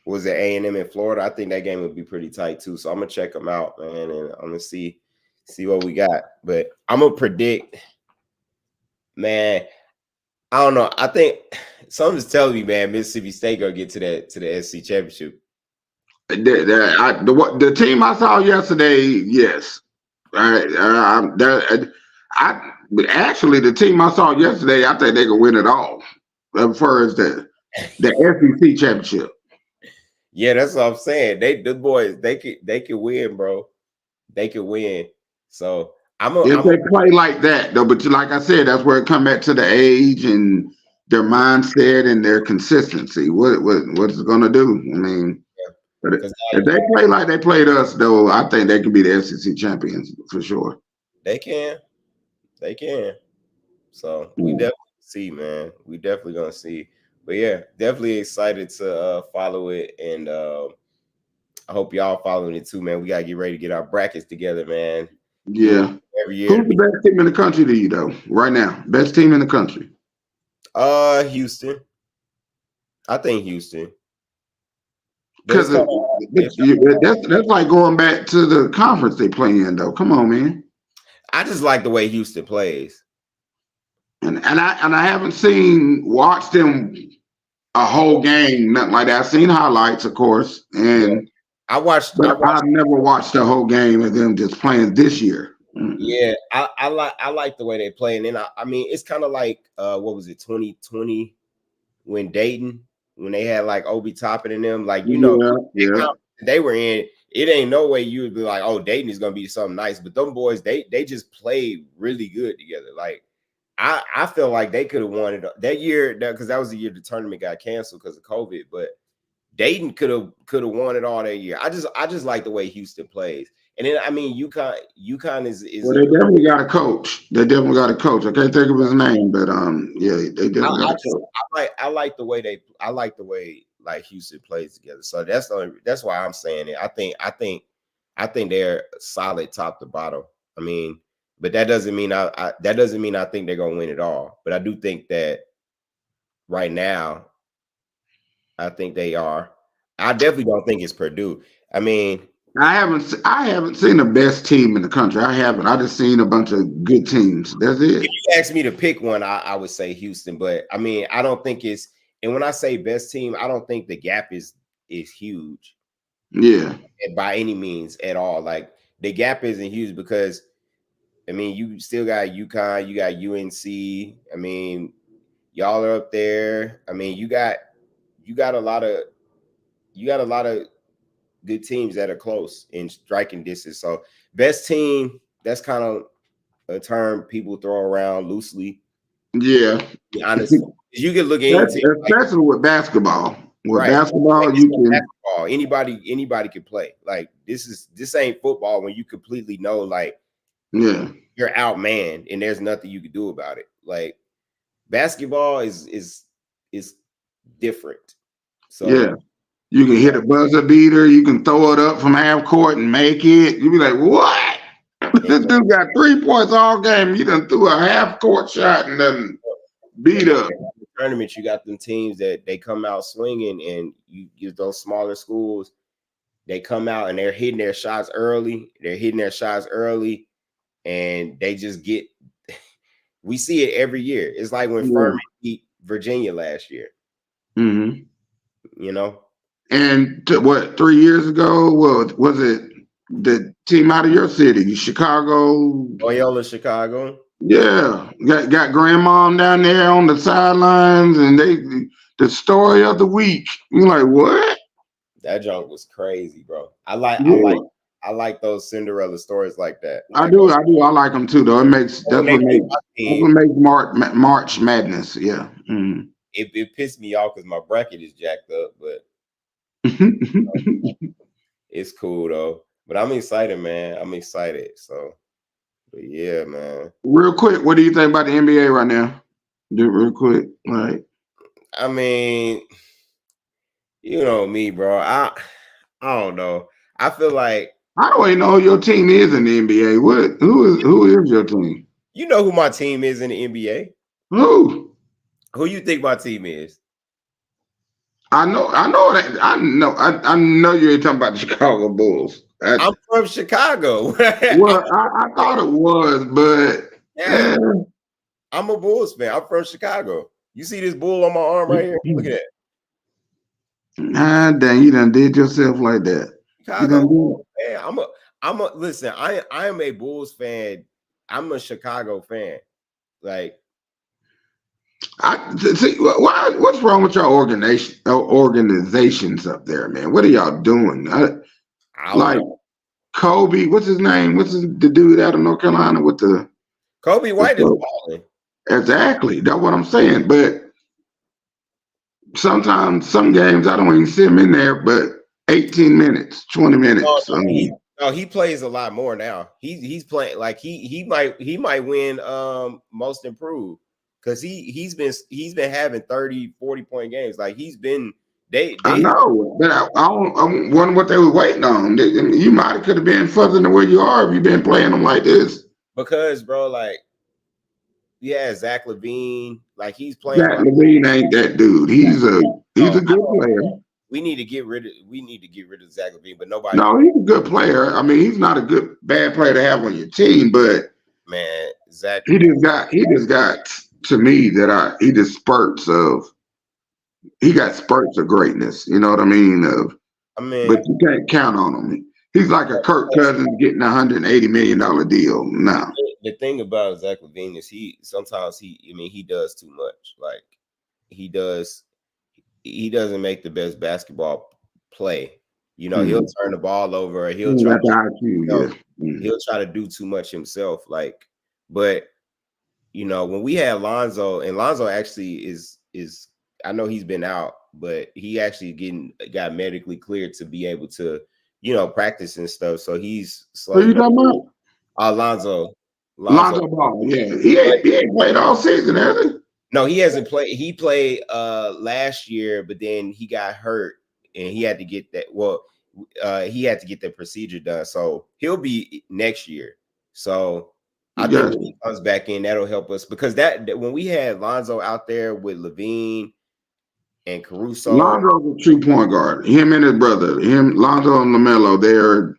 was it A&M in Florida. I think that game would be pretty tight too. So I'm gonna check them out, man, and I'm gonna see what we got. But I'm gonna predict, man. I don't know. I think Something's telling me, man, Mississippi State gonna get to the SEC championship.
The team I saw yesterday, yes. But actually, the team I saw yesterday, I think they can win it all. As far as the SEC championship.
Yeah, that's what I'm saying. The boys, they can win, bro. They can win. So
If they play like that, though, but like I said, that's where it come back to the age and their mindset and their consistency. What's it gonna do? I mean, but if they play like they played us, though, I think they can be the SEC champions for sure.
They can. So we definitely see, man. We definitely gonna see. But yeah, definitely excited to follow it, and I hope y'all following it too, man. We gotta get ready to get our brackets together, man.
Yeah.
Every year.
Who's the best team in the country to you, though? Right now, best team in the country.
Houston. I think Houston.
Because that's like going back to the conference they play in, though. Come on, man.
I just like the way Houston plays.
And I haven't watched them a whole game, nothing like that. I've seen highlights, of course, and I've never watched the whole game of them just playing this year.
Yeah, I like the way they play, and then I mean it's kind of like what was it, 2020 when they had like Obi Toppin and them, like they were in. It ain't no way you would be like, oh, Dayton is gonna be something nice, but them boys they just played really good together. Like I feel like they could have won it that year because that was the year the tournament got canceled because of COVID, but Dayton could have won it all that year. I just like the way Houston plays. And then I mean UConn is
well, they definitely got a coach. They definitely got a coach. I can't think of his name, but yeah, they definitely got a coach.
I like the way like Houston plays together. So that's why I'm saying it. I think they're solid top to bottom. I mean, but that doesn't mean I think they're gonna win it all. But I do think that right now, I think they are. I definitely don't think it's Purdue. I mean,
I haven't seen the best team in the country. I haven't. I just seen a bunch of good teams. That's it.
If you ask me to pick one, I would say Houston. But I mean, I don't think it's. And when I say best team, I don't think the gap is huge.
Yeah.
By any means at all. Like the gap isn't huge because I mean you still got UConn, you got UNC. I mean, y'all are up there. I mean, you got a lot of good teams that are close in striking distance. So best team, that's kind of a term people throw around loosely.
Yeah.
Honestly, you can look at
especially with basketball. With basketball,
basketball, anybody can play. Like this ain't football when you completely know like you're outmanned and there's nothing you can do about it. Like basketball is different. So
yeah. You can hit a buzzer beater. You can throw it up from half court and make it. You be like, what? This dude got 3 points all game. You done threw a half court shot and then beat up.
Tournament, you got them teams that they come out swinging, and you use those smaller schools. They come out and they're hitting their shots early. And they just get. We see it every year. It's like when Furman beat Virginia last year.
Mm-hmm.
You know.
And 3 years ago, was it the team out of your city, Chicago?
Loyola Chicago.
Yeah, got grandmom down there on the sidelines, and the story of the week. You're like, what?
That junk was crazy, bro. I like those Cinderella stories like that.
I do. I like them too, though. That's what makes March Madness. Yeah. Mm-hmm.
It pissed me off because my bracket is jacked up, but it's cool though. But I'm excited, man. I'm excited. So. But yeah, man.
Real quick, what do you think about the NBA right now? Real quick, like.
I mean, you know me, bro. I don't know. I feel like
I don't even know who your team is in the NBA. Who is your team?
You know who my team is in the NBA?
Who?
Who you think my team is?
I know that. I know you ain't talking about the Chicago Bulls.
I'm from Chicago.
Well, I thought it was, but
yeah. I'm a Bulls fan. I'm from Chicago. You see this bull on my arm right here? Look at that.
Ah, dang, you done did yourself like that.
Chicago Bulls, man. I'm a listen. I am a Bulls fan. I'm a Chicago fan. Like,
I see. What's wrong with your organizations up there, man? What are y'all doing? Like Kobe, what's his name? The dude out of North Carolina with the
Kobe White is balling.
Exactly. That's what I'm saying. But sometimes some games I don't even see him in there, but 18 minutes, 20 minutes.
He plays a lot more now. He's playing like he might win most improved because he's been having 30, 40 point games. Like he's been
I know, but I wonder what they were waiting on. You might could have been further than where you are if you've been playing them like this.
Because, bro, like, yeah, Zach LaVine, like he's playing.
Zach LaVine ain't that dude. He's a good player.
We need to get rid of Zach LaVine, but nobody.
No, he's a good player. I mean, he's not a bad player to have on your team, but
man, Zach.
He just got to me that he just spurts of. He got spurts of greatness. You know what I mean? But you can't count on him. He's like a Kirk Cousins getting $180 million deal now.
The thing about Zach LaVine is he does too much. Like he doesn't make the best basketball play. You know, he'll turn the ball over. He'll try to do too much himself. Like, but you know, when we had Lonzo, and Lonzo actually is I know he's been out, but he actually got medically cleared to be able to, you know, practice and stuff. So he's
Who you talking about?
Lonzo
Ball. Yeah, he ain't played all season, has he?
No, he hasn't played. He played last year, but then he got hurt and he had to get that. Well, he had to get the procedure done. So he'll be next year. So I think when he comes back in, that'll help us because that when we had Lonzo out there with LaVine and Caruso.
Lonzo's a true point guard. Him and his brother, Lonzo and LaMelo, they're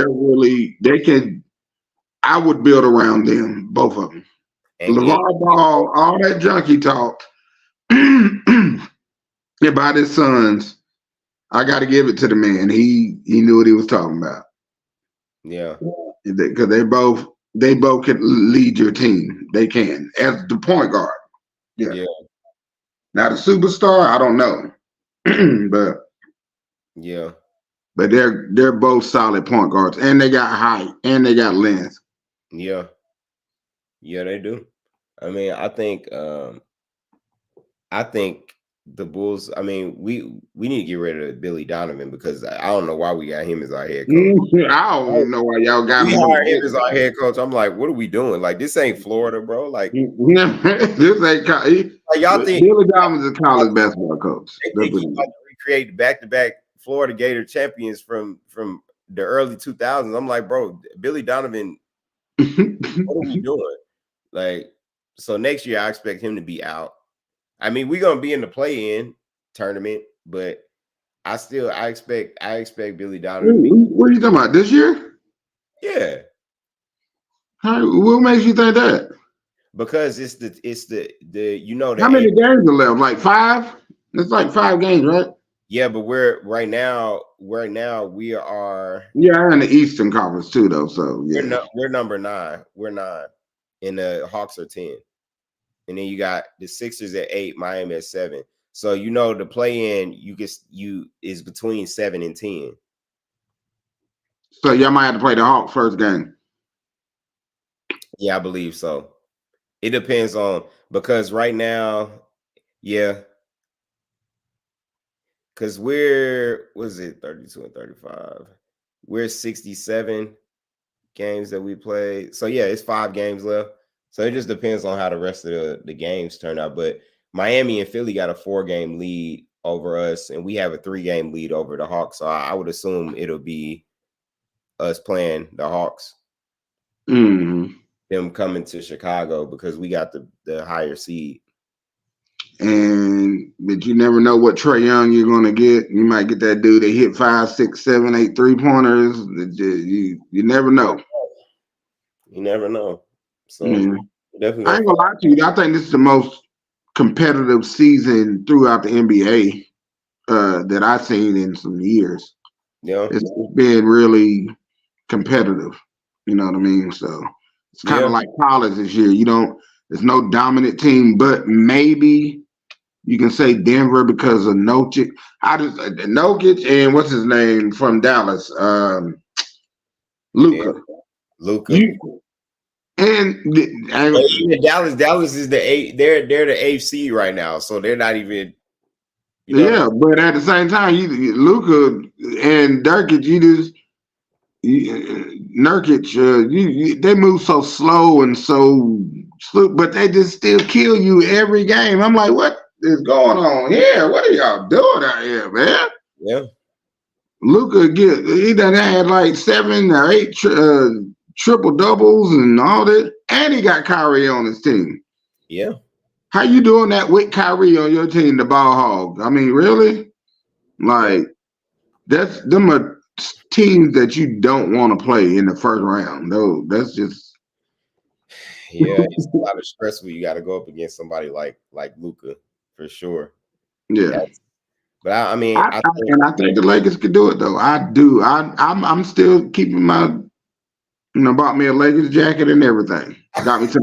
really, I would build around them, both of them. LeVar Ball, all that junk he talked about his sons, I got to give it to the man. He knew what he was talking about.
Yeah,
because they both can lead your team. They can as the point guard. Yeah. Now the superstar, I don't know, but they're both solid point guards, and they got height and they got length.
Yeah, they do. I mean, I think the Bulls. I mean, we need to get rid of Billy Donovan because I don't know why we got him as our head coach.
I don't know why y'all got
him as our head coach. I'm like, what are we doing? Like, this ain't Florida, bro. Like,
this ain't. Like, y'all think Billy Donovan's a college basketball coach?
They think he recreate back-to-back Florida Gator champions from the early 2000s. I'm like, bro, Billy Donovan. What are we doing? Like, so next year I expect him to be out. I mean, we're gonna be in the play-in tournament, but I expect Billy Donovan.
What are you talking about? This year?
Yeah.
What makes you think that?
Because it's the you know
how many games are left? Like 5? It's like 5 games, right?
Yeah, but right now we are.
Yeah, in the Eastern Conference too, though. So yeah,
we're number 9. We're 9, and the Hawks are 10. And then you got the Sixers at 8, Miami at 7. So you know the play-in is between 7 and 10.
So y'all might have to play the Hawks first game.
Yeah, I believe so. It depends on because right now, yeah. Because we're 32 and 35. We're 67 games that we played. So yeah, it's 5 games left. So it just depends on how the rest of the games turn out. But Miami and Philly got a 4-game lead over us, and we have a 3-game lead over the Hawks. So I would assume it'll be us playing the Hawks.
Mm-hmm.
Them coming to Chicago because we got the higher seed.
But you never know what Trae Young you're gonna get. You might get that dude that hit 5, 6, 7, 8 3-pointers. You never know.
You never know. So
definitely, I ain't gonna lie to you. I think this is the most competitive season throughout the NBA that I've seen in some years.
Yeah.
It's been really competitive. You know what I mean? So it's kind of like college this year. There's no dominant team, but maybe you can say Denver because of Nurkic. Nurkic and what's his name from Dallas? Luka. And
even Dallas is the eight. They're the eighth seed right now, so they're not even.
Yeah, but at the same time, Luka and Nurkic, they move so slow and so slow, but they just still kill you every game. I'm like, what is going on here? What are y'all doing out here, man?
Yeah.
Luka he done had like 7 or 8 triple doubles and all that, and he got Kyrie on his team.
Yeah.
How you doing that with Kyrie on your team, the ball hog? I mean, really? Like, them are teams that you don't want to play in the first round. No, that's just.
Yeah, it's a lot of stress when you got to go up against somebody like Luka, for sure.
Yeah.
But I mean,
I think the Lakers could do it though. I do. I'm still keeping my, bought me a Lakers jacket and everything. Got me some.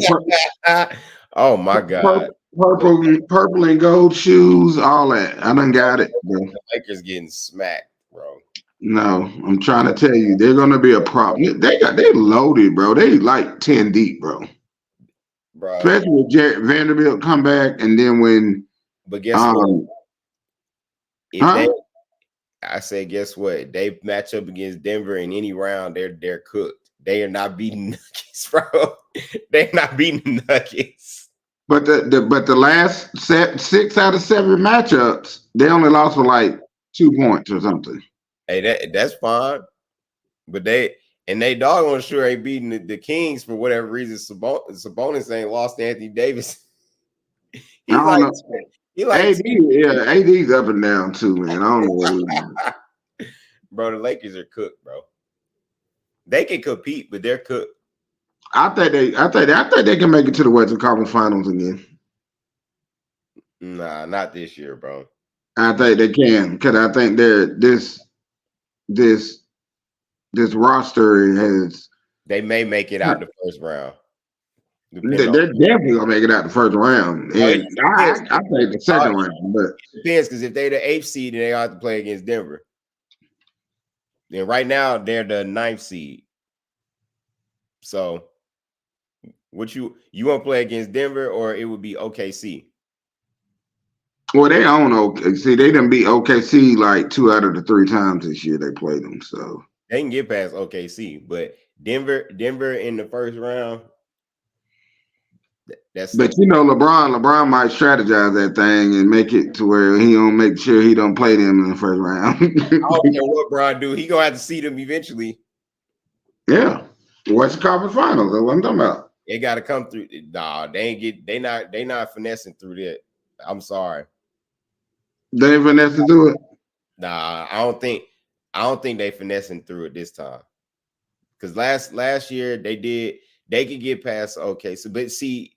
Oh my God.
Purple and gold shoes, all that. I done got it, bro.
The Lakers getting smacked, bro.
No, I'm trying to tell you, they're gonna be a problem. They loaded, bro. They like 10 deep, bro. Especially with Vanderbilt come back, and then when.
But guess what? Guess what? They match up against Denver in any round, they're cooked. They are not beating Nuggets, bro. They're not beating Nuggets.
But the last 6 out of 7 matchups, they only lost for like 2 points or something.
Hey, that's fine. But they doggone sure ain't beating the Kings for whatever reason. Sabonis ain't lost to Anthony Davis.
He like AD, AD's up and down too, man. I don't know what
bro, the Lakers are cooked, bro. They can compete, but they're cooked.
I think they can make it to the Western Conference Finals again.
Nah, not this year, bro.
I think they can, because I think this roster has.
They may make it out the first round.
They're definitely gonna make it out the first round, and I think the second round. But
it depends, because if they're the 8th seed, then they have to play against Denver. Then right now they're the 9th seed. So, what you want to play against Denver, or it would be OKC?
Well, they own OKC. They done beat OKC like 2 out of the 3 times this year they played them. So
they can get past OKC, but Denver in the first round.
But LeBron might strategize that thing and make it to where he don't make sure he don't play them in the first round.
I don't care what LeBron do. He gonna have to see them eventually.
Yeah, Western Conference Finals. That's what I'm talking about.
They got to come through. Nah, they not finessing through that. I'm sorry.
They ain't finessing through it.
Nah, I don't think they finessing through it this time. Because last year they could get past OKC, but see,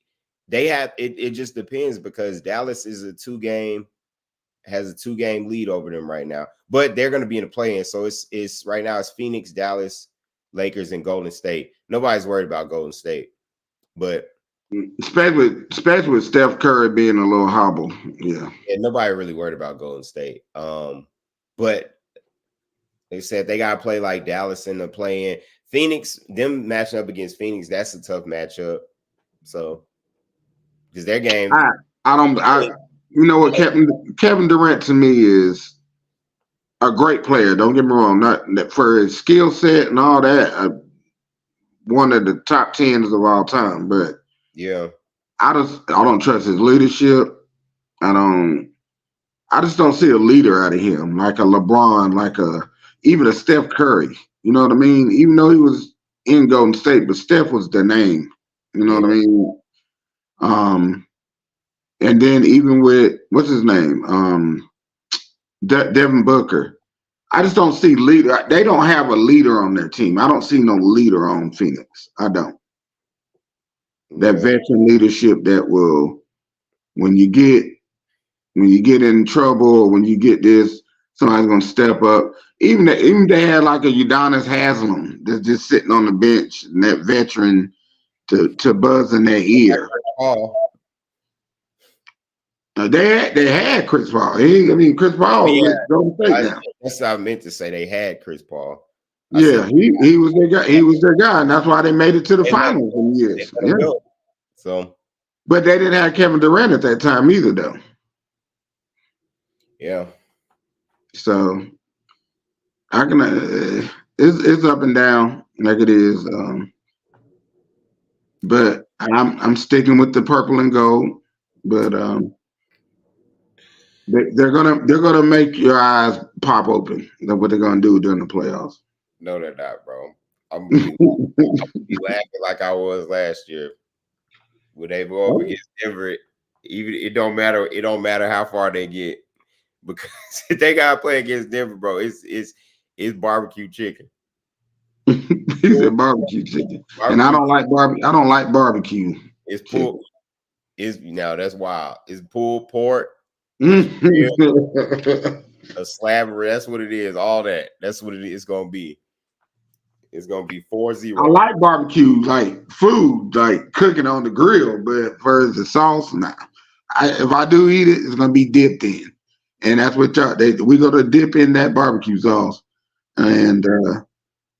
they have it just depends, because Dallas is has a 2-game lead over them right now. But they're going to be in the play-in, so it's right now it's Phoenix, Dallas, Lakers, and Golden State. Nobody's worried about Golden State, but
especially with Steph Curry being a little hobble. Yeah,
nobody really worried about Golden State. But they said they got to play like Dallas in the play-in. Phoenix, them matching up against Phoenix, that's a tough matchup. So, because their game,
you know what, Kevin Durant to me is a great player. Don't get me wrong, not for his skill set and all that, one of the top 10s of all time. But
yeah,
I don't trust his leadership. I just don't see a leader out of him, like a LeBron, even a Steph Curry. You know what I mean? Even though he was in Golden State, but Steph was the name. You know what I mean? And then even with what's his name, Devin Booker, I just don't see leader. They don't have a leader on their team. I don't see no leader on Phoenix. I don't. That veteran leadership that will when you get in trouble or when you get this, somebody's gonna step up. Even they had like a Udonis Haslam that's just sitting on the bench, and that veteran to buzz in their ear. They had Chris Paul. Chris Paul.
That's what I meant to say. They had Chris Paul.
He was their guy. He was their guy, and that's why they made it to the finals in years. Yeah.
So,
but they didn't have Kevin Durant at that time either, though.
Yeah.
So I can. It's up and down like it is. But I'm sticking with the purple and gold. But they're gonna make your eyes pop open. That's what they're gonna do during the playoffs.
No, they're not, bro. I'm gonna be laughing like I was last year when they go up against Denver. Even it don't matter how far they get, because if they gotta play against Denver, bro, it's barbecue chicken.
He said barbecue chicken, and I don't like barbecue.
It's pulled. That's wild. It's pulled pork. A slab. That's what it is. All that. That's what it is gonna be. It's gonna be 4-0.
I like barbecue, like food, like cooking on the grill, but for the sauce, nah. If I do eat it, it's gonna be dipped in, and that's what we gonna dip in that barbecue sauce, and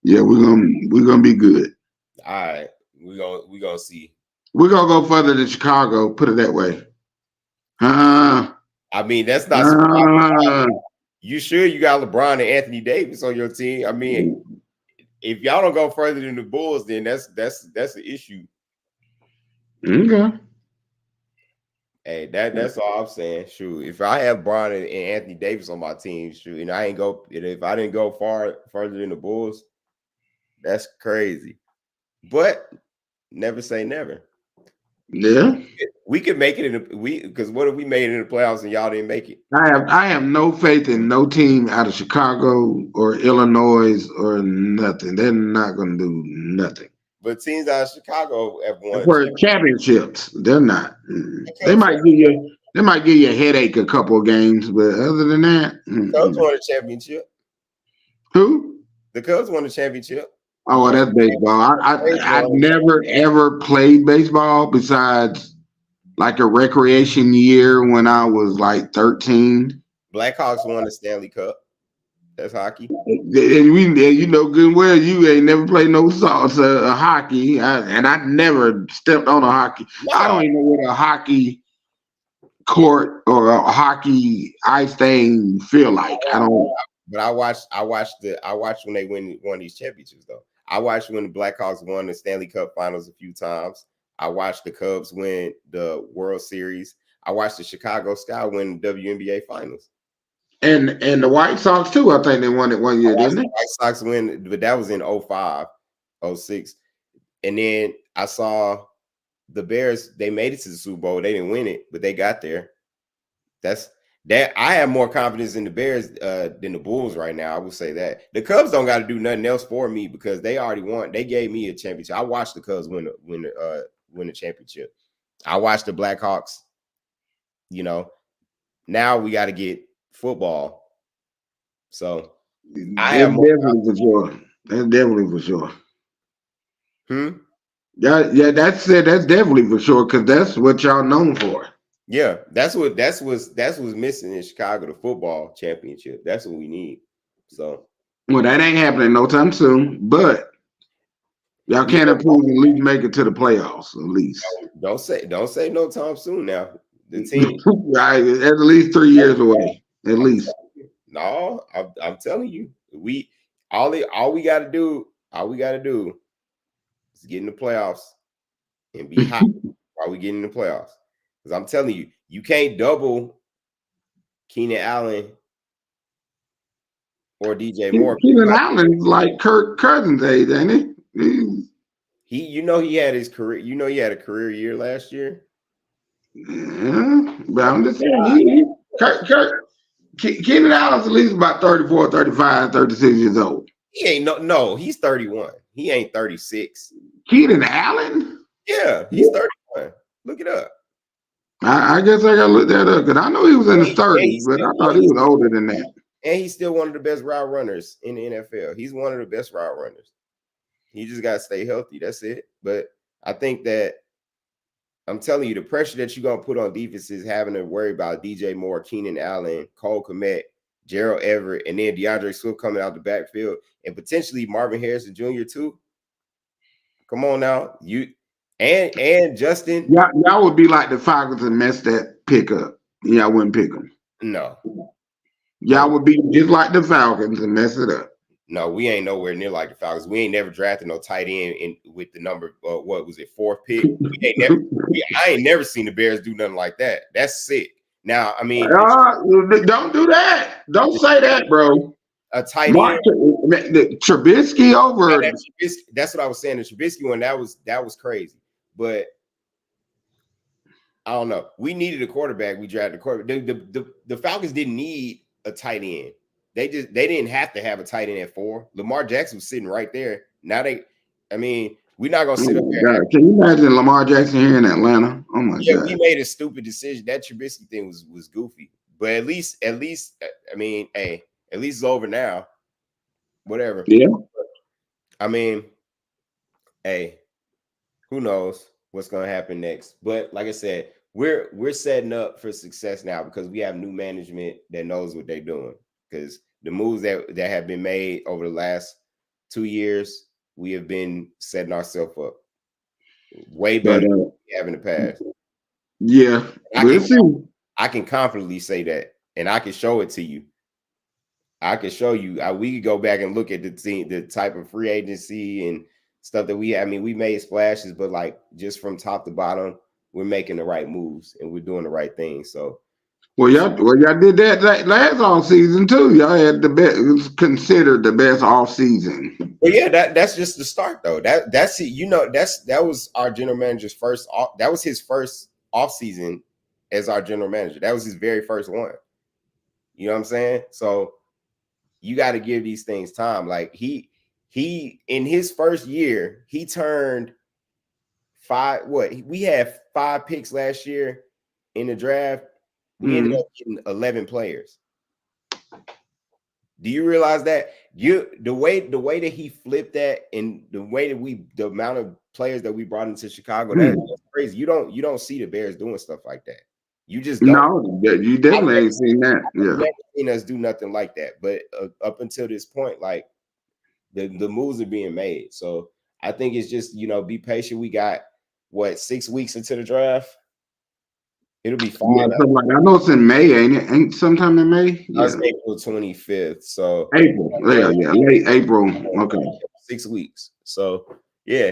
we're gonna be good.
All right, we gonna see.
We're gonna go further than Chicago. Put it that way.
I mean, that's not surprising. You sure you got LeBron and Anthony Davis on your team? I mean, if y'all don't go further than the Bulls, then that's an issue.
Okay.
Hey, that's all I'm saying. Shoot, if I have Bron and Anthony Davis on my team, shoot, and if I didn't go further than the Bulls, that's crazy. But never say never.
Yeah,
we could make it because what if we made it in the playoffs and y'all didn't make it?
I have no faith in no team out of Chicago or Illinois or nothing. They're not going to do nothing.
But teams out of Chicago have won
for championships. They're not. They might give you a headache a couple of games, but other than that,
the Cubs won a championship.
Who?
The Cubs won a championship.
Oh, well, that's baseball. I've never ever played baseball besides like a recreation year when I was like 13.
Blackhawks won the Stanley Cup. That's hockey.
And you know good and well you ain't never played no hockey. I never stepped on a hockey. No. I don't even know what a hockey court or a hockey ice thing feel like. I don't.
But I watched when they won these championships though. I watched when the Blackhawks won the Stanley Cup Finals a few times. I watched the Cubs win the World Series. I watched the Chicago Sky win the WNBA Finals.
And the White Sox too, I think they won it one year, didn't they?
The White Sox win, but that was in 05, 06. And then I saw the Bears, they made it to the Super Bowl. They didn't win it, but they got there. I have more confidence in the Bears than the Bulls right now. I will say that. The Cubs don't got to do nothing else for me because they already won. They gave me a championship. I watched the Cubs win the championship. I watched the Blackhawks. You know, now we got to get football. So
that's definitely for sure. Yeah, that's it. That's definitely for sure because that's what y'all known for.
Yeah, that's what's missing in Chicago, the football championship. That's what we need. So,
well, that ain't happening no time soon. But y'all can't improve and at least make it to the playoffs. At least
don't say no time soon. Now the team,
right, at least 3 years away. At least.
No, I'm telling you, all we got to do is get in the playoffs and be hot while we get in the playoffs. Because I'm telling you, you can't double Keenan Allen or DJ Moore.
Keenan Allen's like Kirk Cousins' age, ain't he?
He had his career. He had a career year last year.
Yeah, but I'm just saying, Keenan Allen's at least about 34, 35, 36 years old.
He ain't no, he's 31. He ain't 36.
Keenan Allen?
Yeah, he's 31. Look it up.
I guess I gotta look that up because I know he was in the 30s, but I thought he was older than that.
And he's still one of the best route runners in the NFL. He's one of the best route runners. He just got to stay healthy. That's it. But I think that I'm telling you, the pressure that you're going to put on defenses having to worry about DJ Moore, Keenan Allen, Cole Kmet, Gerald Everett, and then DeAndre Swift coming out the backfield, and potentially Marvin Harrison Jr. too. Come on now. You and Justin.
Y'all would be like the Falcons and mess that pick up. Y'all wouldn't pick them.
No.
Y'all would be just like the Falcons and mess it up.
No, we ain't nowhere near like the Falcons. We ain't never drafted no tight end with the number, what was it, 4th pick? I ain't never seen the Bears do nothing like that. That's sick. Now, I mean,
don't do that. Don't say that, bro.
A tight end,
Trubisky over.
That's what I was saying. The Trubisky one, that was crazy. But I don't know. We needed a quarterback. We drafted a quarterback. The Falcons didn't need a tight end. They didn't have to have a tight end at 4. Lamar Jackson was sitting right there. Now we're not gonna sit up there.
God, can you imagine Lamar Jackson here in Atlanta? Oh my God.
We made a stupid decision. That Trubisky thing was goofy. But at least, I mean, hey, at least it's over now. Whatever.
Yeah.
I mean, hey, who knows what's gonna happen next? But like I said, we're setting up for success now because we have new management that knows what they're doing. Because the moves that have been made over the last 2 years, we have been setting ourselves up way better than we have in the past.
Yeah,
I can confidently say that, and I can show it to you. I can show you. We could go back and look at the type of free agency and stuff that we. I mean, we made splashes, but like just from top to bottom, we're making the right moves and we're doing the right things. So.
Well, y'all did that last off season too. Y'all had the best. It was considered the best off season.
Well, yeah, that's just the start though. That's it. You know, that was our general manager's first. That was his first off season as our general manager. That was his very first one. You know what I'm saying? So you got to give these things time. Like he in his first year, he turned 5. What we had 5 picks last year in the draft. We ended up getting 11 players. Do you realize that? The way that he flipped that and the way that the amount of players that we brought into Chicago, that's crazy. You don't see the Bears doing stuff like that. You just don't.
No, you definitely ain't seen that. Yeah.
I've never seen us do nothing like that. But up until this point, like the moves are being made. So I think it's just, be patient. We got 6 weeks into the draft. It'll be fine.
Yeah, so I know it's in May, ain't it? Ain't sometime in May?
Yeah. It's April 25th. So
April. Yeah, late April. Okay.
6 weeks. So yeah.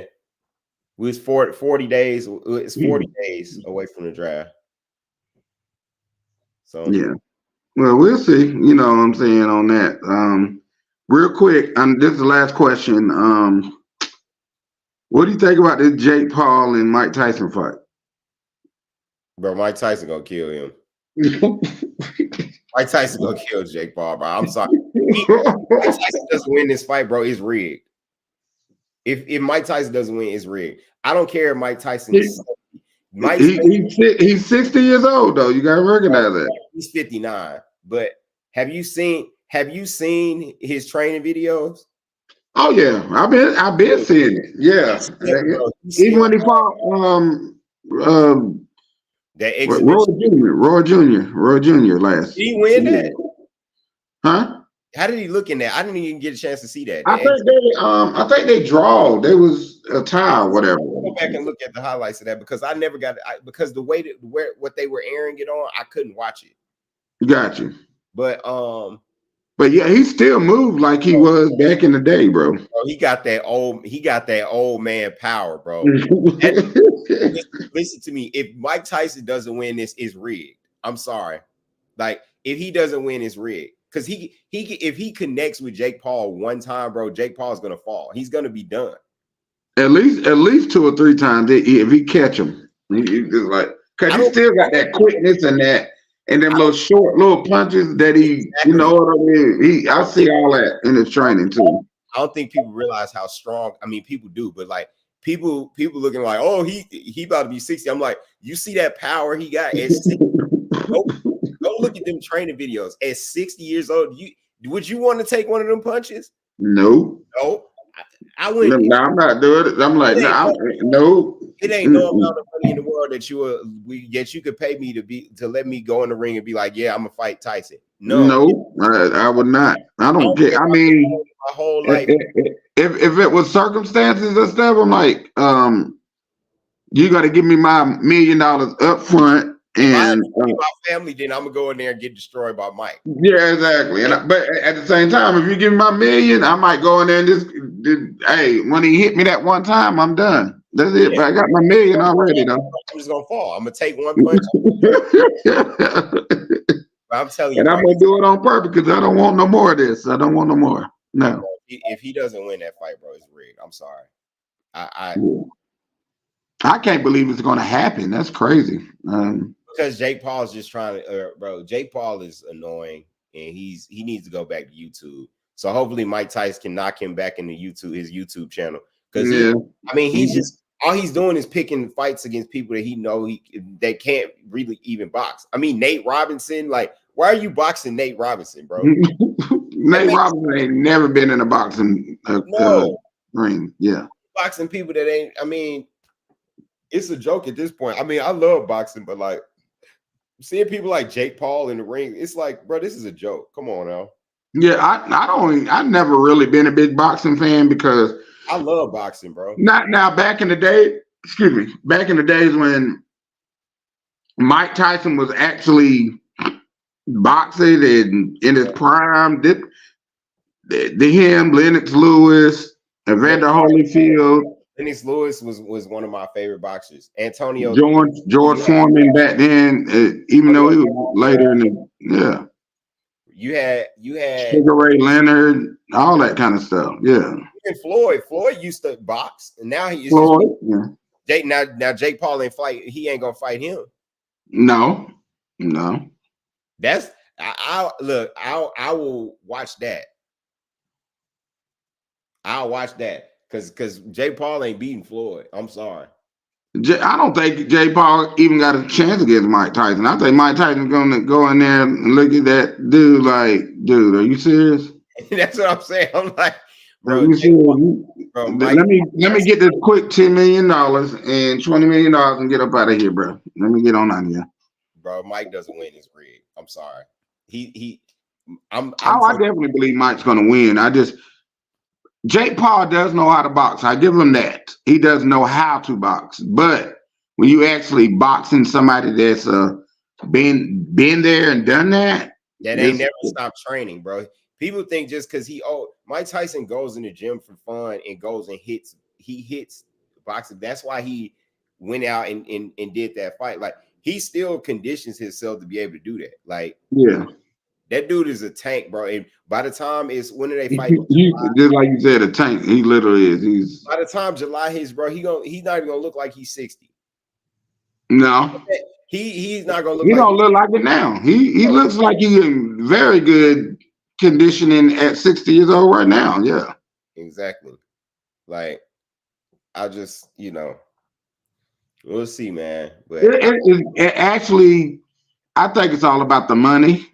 It's 40 days. It's 40 days away from the draft. So
yeah. Well, we'll see. You know what I'm saying on that. Real quick, this is the last question. What do you think about this Jake Paul and Mike Tyson fight?
Bro, Mike Tyson gonna kill him. Mike Tyson gonna kill Jake Paul, bro. I'm sorry. Mike Tyson doesn't win this fight, bro. It's rigged. If Mike Tyson doesn't win, it's rigged. I don't care if Mike Tyson is.
He's 60 years old though. You gotta recognize that.
He's 59. But have you seen his training videos?
Oh yeah, I've been seeing it. Yeah, even when he fought Roy Jr. last.
Did he win that?
Huh?
How did he look in that? I didn't even get a chance to see that.
I think they draw. There was a tie or whatever.
Go back and look at the highlights of that because I never got because the way what they were airing it on, I couldn't watch it.
Got you.
But
yeah, he still moved like he was back in the day, bro.
He got that old man power, bro. Listen to me. If Mike Tyson doesn't win this, it's rigged. I'm sorry. Like if he doesn't win, it's rigged. Because if he connects with Jake Paul one time, bro, Jake Paul's gonna fall. He's gonna be done.
At least 2 or 3 times if he catch him. He just like because he still got that quickness and that. And them little punches that he, you know what I mean? I see all that in his training too.
I don't think people realize how strong. I mean, people do, but like people looking like, oh, he about to be 60. I'm like, you see that power he got at 60? Go look at them training videos at 60 years old. Would you want to take one of them punches?
No.
No. I wouldn't.
No, I'm not doing it. I'm like, no.
It ain't no amount of money in the world that you could pay me to let me go in the ring and be like, yeah, I'm gonna fight Tyson.
No, I would not. I don't care. I mean,
my whole life.
If it was circumstances and stuff, I'm like, you got to give me my $1 million up front. And
my family, then I'm gonna go in there and get destroyed by Mike.
Yeah, exactly. But at the same time, if you give me my $1 million, I might go in there and just hey, when he hit me that one time, I'm done. That's it. Yeah. But I got my $1 million already, though.
I'm just gonna fall. I'm gonna take one punch. I'm telling you,
and I'm gonna do it on purpose because I don't want no more of this. I don't want no more. No.
If he doesn't win that fight, bro, it's rigged. I'm sorry. I
can't believe it's gonna happen. That's crazy.
Because Jake Paul's just trying to, bro. Jake Paul is annoying, and he needs to go back to YouTube. So hopefully Mike Tyson can knock him back into his YouTube channel. Because he's just all he's doing is picking fights against people that he know that can't really even box. I mean, Nate Robinson, like, why are you boxing Nate Robinson, bro?
Nate Robinson ain't never been in a boxing ring. Yeah,
boxing people that ain't. I mean, it's a joke at this point. I mean, I love boxing, but like seeing people like Jake Paul in the ring, it's like, bro, this is a joke. Come on now.
Yeah, I've never really been a big boxing fan because
I love boxing, bro.
Not now. Back in the day, back in the days when Mike Tyson was actually boxing and in his prime, him, Lennox Lewis, Evander Holyfield.
Lennox Lewis was one of my favorite boxers. Antonio
George Foreman back then, even though he was later in the
You had
Sugar Ray Leonard, all that kind of stuff. Yeah.
And Floyd used to box, and now he is Jake. Now Jake Paul ain't fight. He ain't gonna fight him.
No.
That's I will watch that. I'll watch that because Jake Paul ain't beating Floyd. I'm sorry.
I don't think Jake Paul even got a chance against Mike Tyson. I think Mike Tyson's gonna go in there and look at that dude like, dude, are you serious?
That's what I'm saying. I'm like, bro,
let me get this quick $10 million and $20 million and get up out of here, bro. Let me get on out of here.
Bro, Mike doesn't win his rig. I'm sorry.
I definitely believe Mike's gonna win. Jake Paul does know how to box. I give him that. He does know how to box. But when you actually boxing somebody that's been there and done that
ain't never stopped training, bro. People think just because Mike Tyson goes in the gym for fun and goes and hits boxing. That's why he went out and did that fight. Like, he still conditions himself to be able to do that. Like,
yeah.
That dude is a tank, bro. And by the time when do they fight?
Just like you said, a tank. He literally is.
By the time July hits, bro, he's not even gonna look like he's 60.
No.
He's not gonna look.
He don't look like it now. He looks like he's in very good conditioning at 60 years old right now. Yeah.
Exactly. Like, I just, we'll see, man. But
it actually, I think it's all about the money.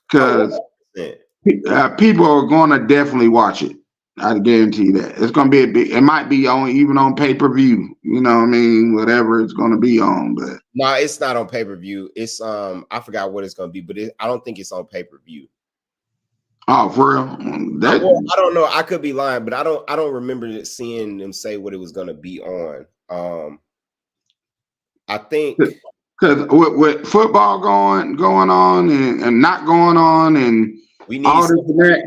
Because people are going to definitely watch it. I guarantee you that. It's going to be it might be even on pay-per-view. You know what I mean? Whatever it's going to be on. But
no, it's not on pay-per-view. It's I forgot what it's going to be, but I don't think it's on pay-per-view.
Oh, for real?
I don't know. I could be lying, but I don't remember seeing them say what it was going to be on. I think
because with football going on and not going on and
we need
all this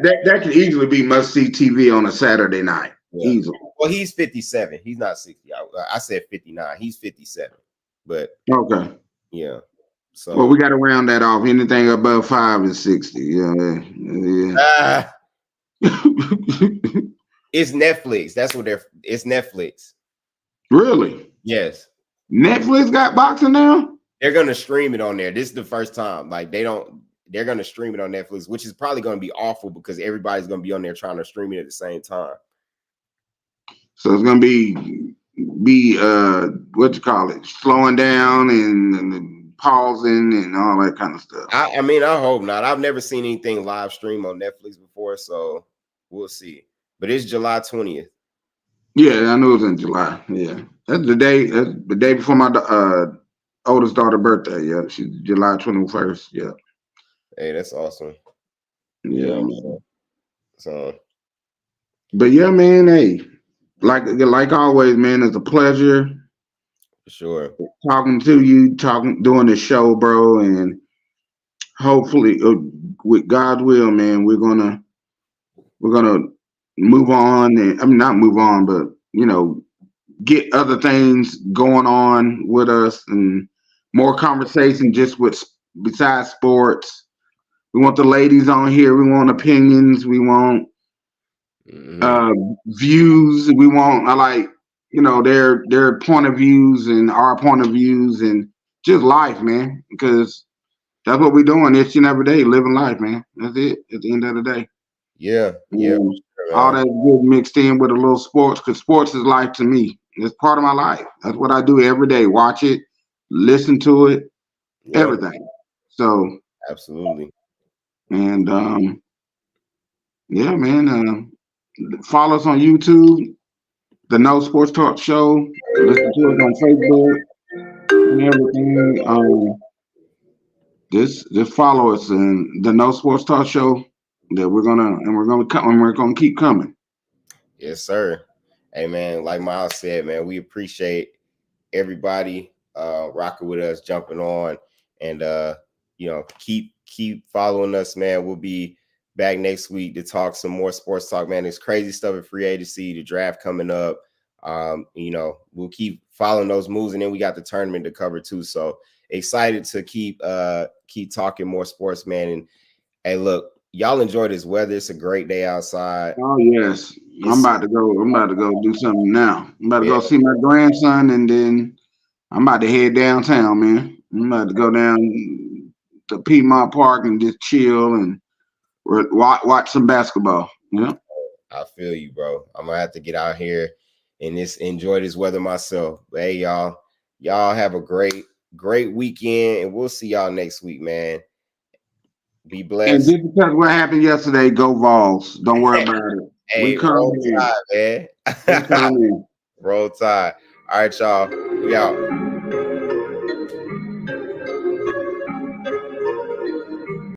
that could easily be must-see TV on a Saturday night. Yeah. Easily.
Well, he's 57. He's not 60. I said 59. He's 57. But
okay.
Yeah. So
we got to round that off. Anything above 5 is 60. Yeah.
It's Netflix. That's what it's Netflix.
Really?
Yes.
Netflix got boxing now?
They're gonna stream it on there. This is the first time. Like, they're gonna stream it on Netflix, which is probably gonna be awful because everybody's gonna be on there trying to stream it at the same time.
So it's gonna be what you call it, slowing down and pausing and all that kind of stuff.
I mean, I hope not. I've never seen anything live stream on Netflix before, so we'll see. But it's July 20th.
Yeah, I knew it was in July. Yeah, that's the day. That's the day before my oldest daughter's birthday. Yeah, she's July 21st. Yeah.
Hey, that's awesome.
Yeah.
Man. So,
but yeah, man. Hey, like always, man. It's a pleasure.
For sure.
Talking to you, doing the show, bro, and hopefully, with God's will, man, we're gonna move on, and I mean not move on, but get other things going on with us and more conversation just with besides sports. We want the ladies on here. We want opinions. We want views. We want their point of views and our point of views and just life, man. Because that's what we're doing each and every day, living life, man. That's it. At the end of the day.
Yeah.
Sure, all that good mixed in with a little sports, because sports is life to me. It's part of my life. That's what I do every day. Watch it, listen to it, everything. So
absolutely.
And yeah, man. Follow us on YouTube, the No Sports Talk Show. Listen to us on Facebook and everything. Just follow us in the No Sports Talk Show. That we're gonna keep coming.
Yes, sir. Hey, man, like Miles said, man, we appreciate everybody rocking with us, jumping on, and keep following us, man. We'll be back next week to talk some more sports talk, man. There's crazy stuff in free agency, the draft coming up. We'll keep following those moves, and then we got the tournament to cover too. So excited to keep talking more sports, man. And hey, look, y'all enjoy this weather. It's a great day outside.
Oh yes. I'm about to go do something now. I'm about to go see my grandson, and then I'm about to head downtown, man. I'm about to go down to Piedmont Park and just chill and watch some basketball. Yeah.
I feel you, bro. I'm gonna have to get out here and enjoy this weather myself. But hey, y'all have a great weekend, and we'll see y'all next week, man. Be blessed.
And just because what happened yesterday, go Vols. Don't worry about it.
Hey, we come in, man.
We come in.
Roll Tide. All right, y'all. We out.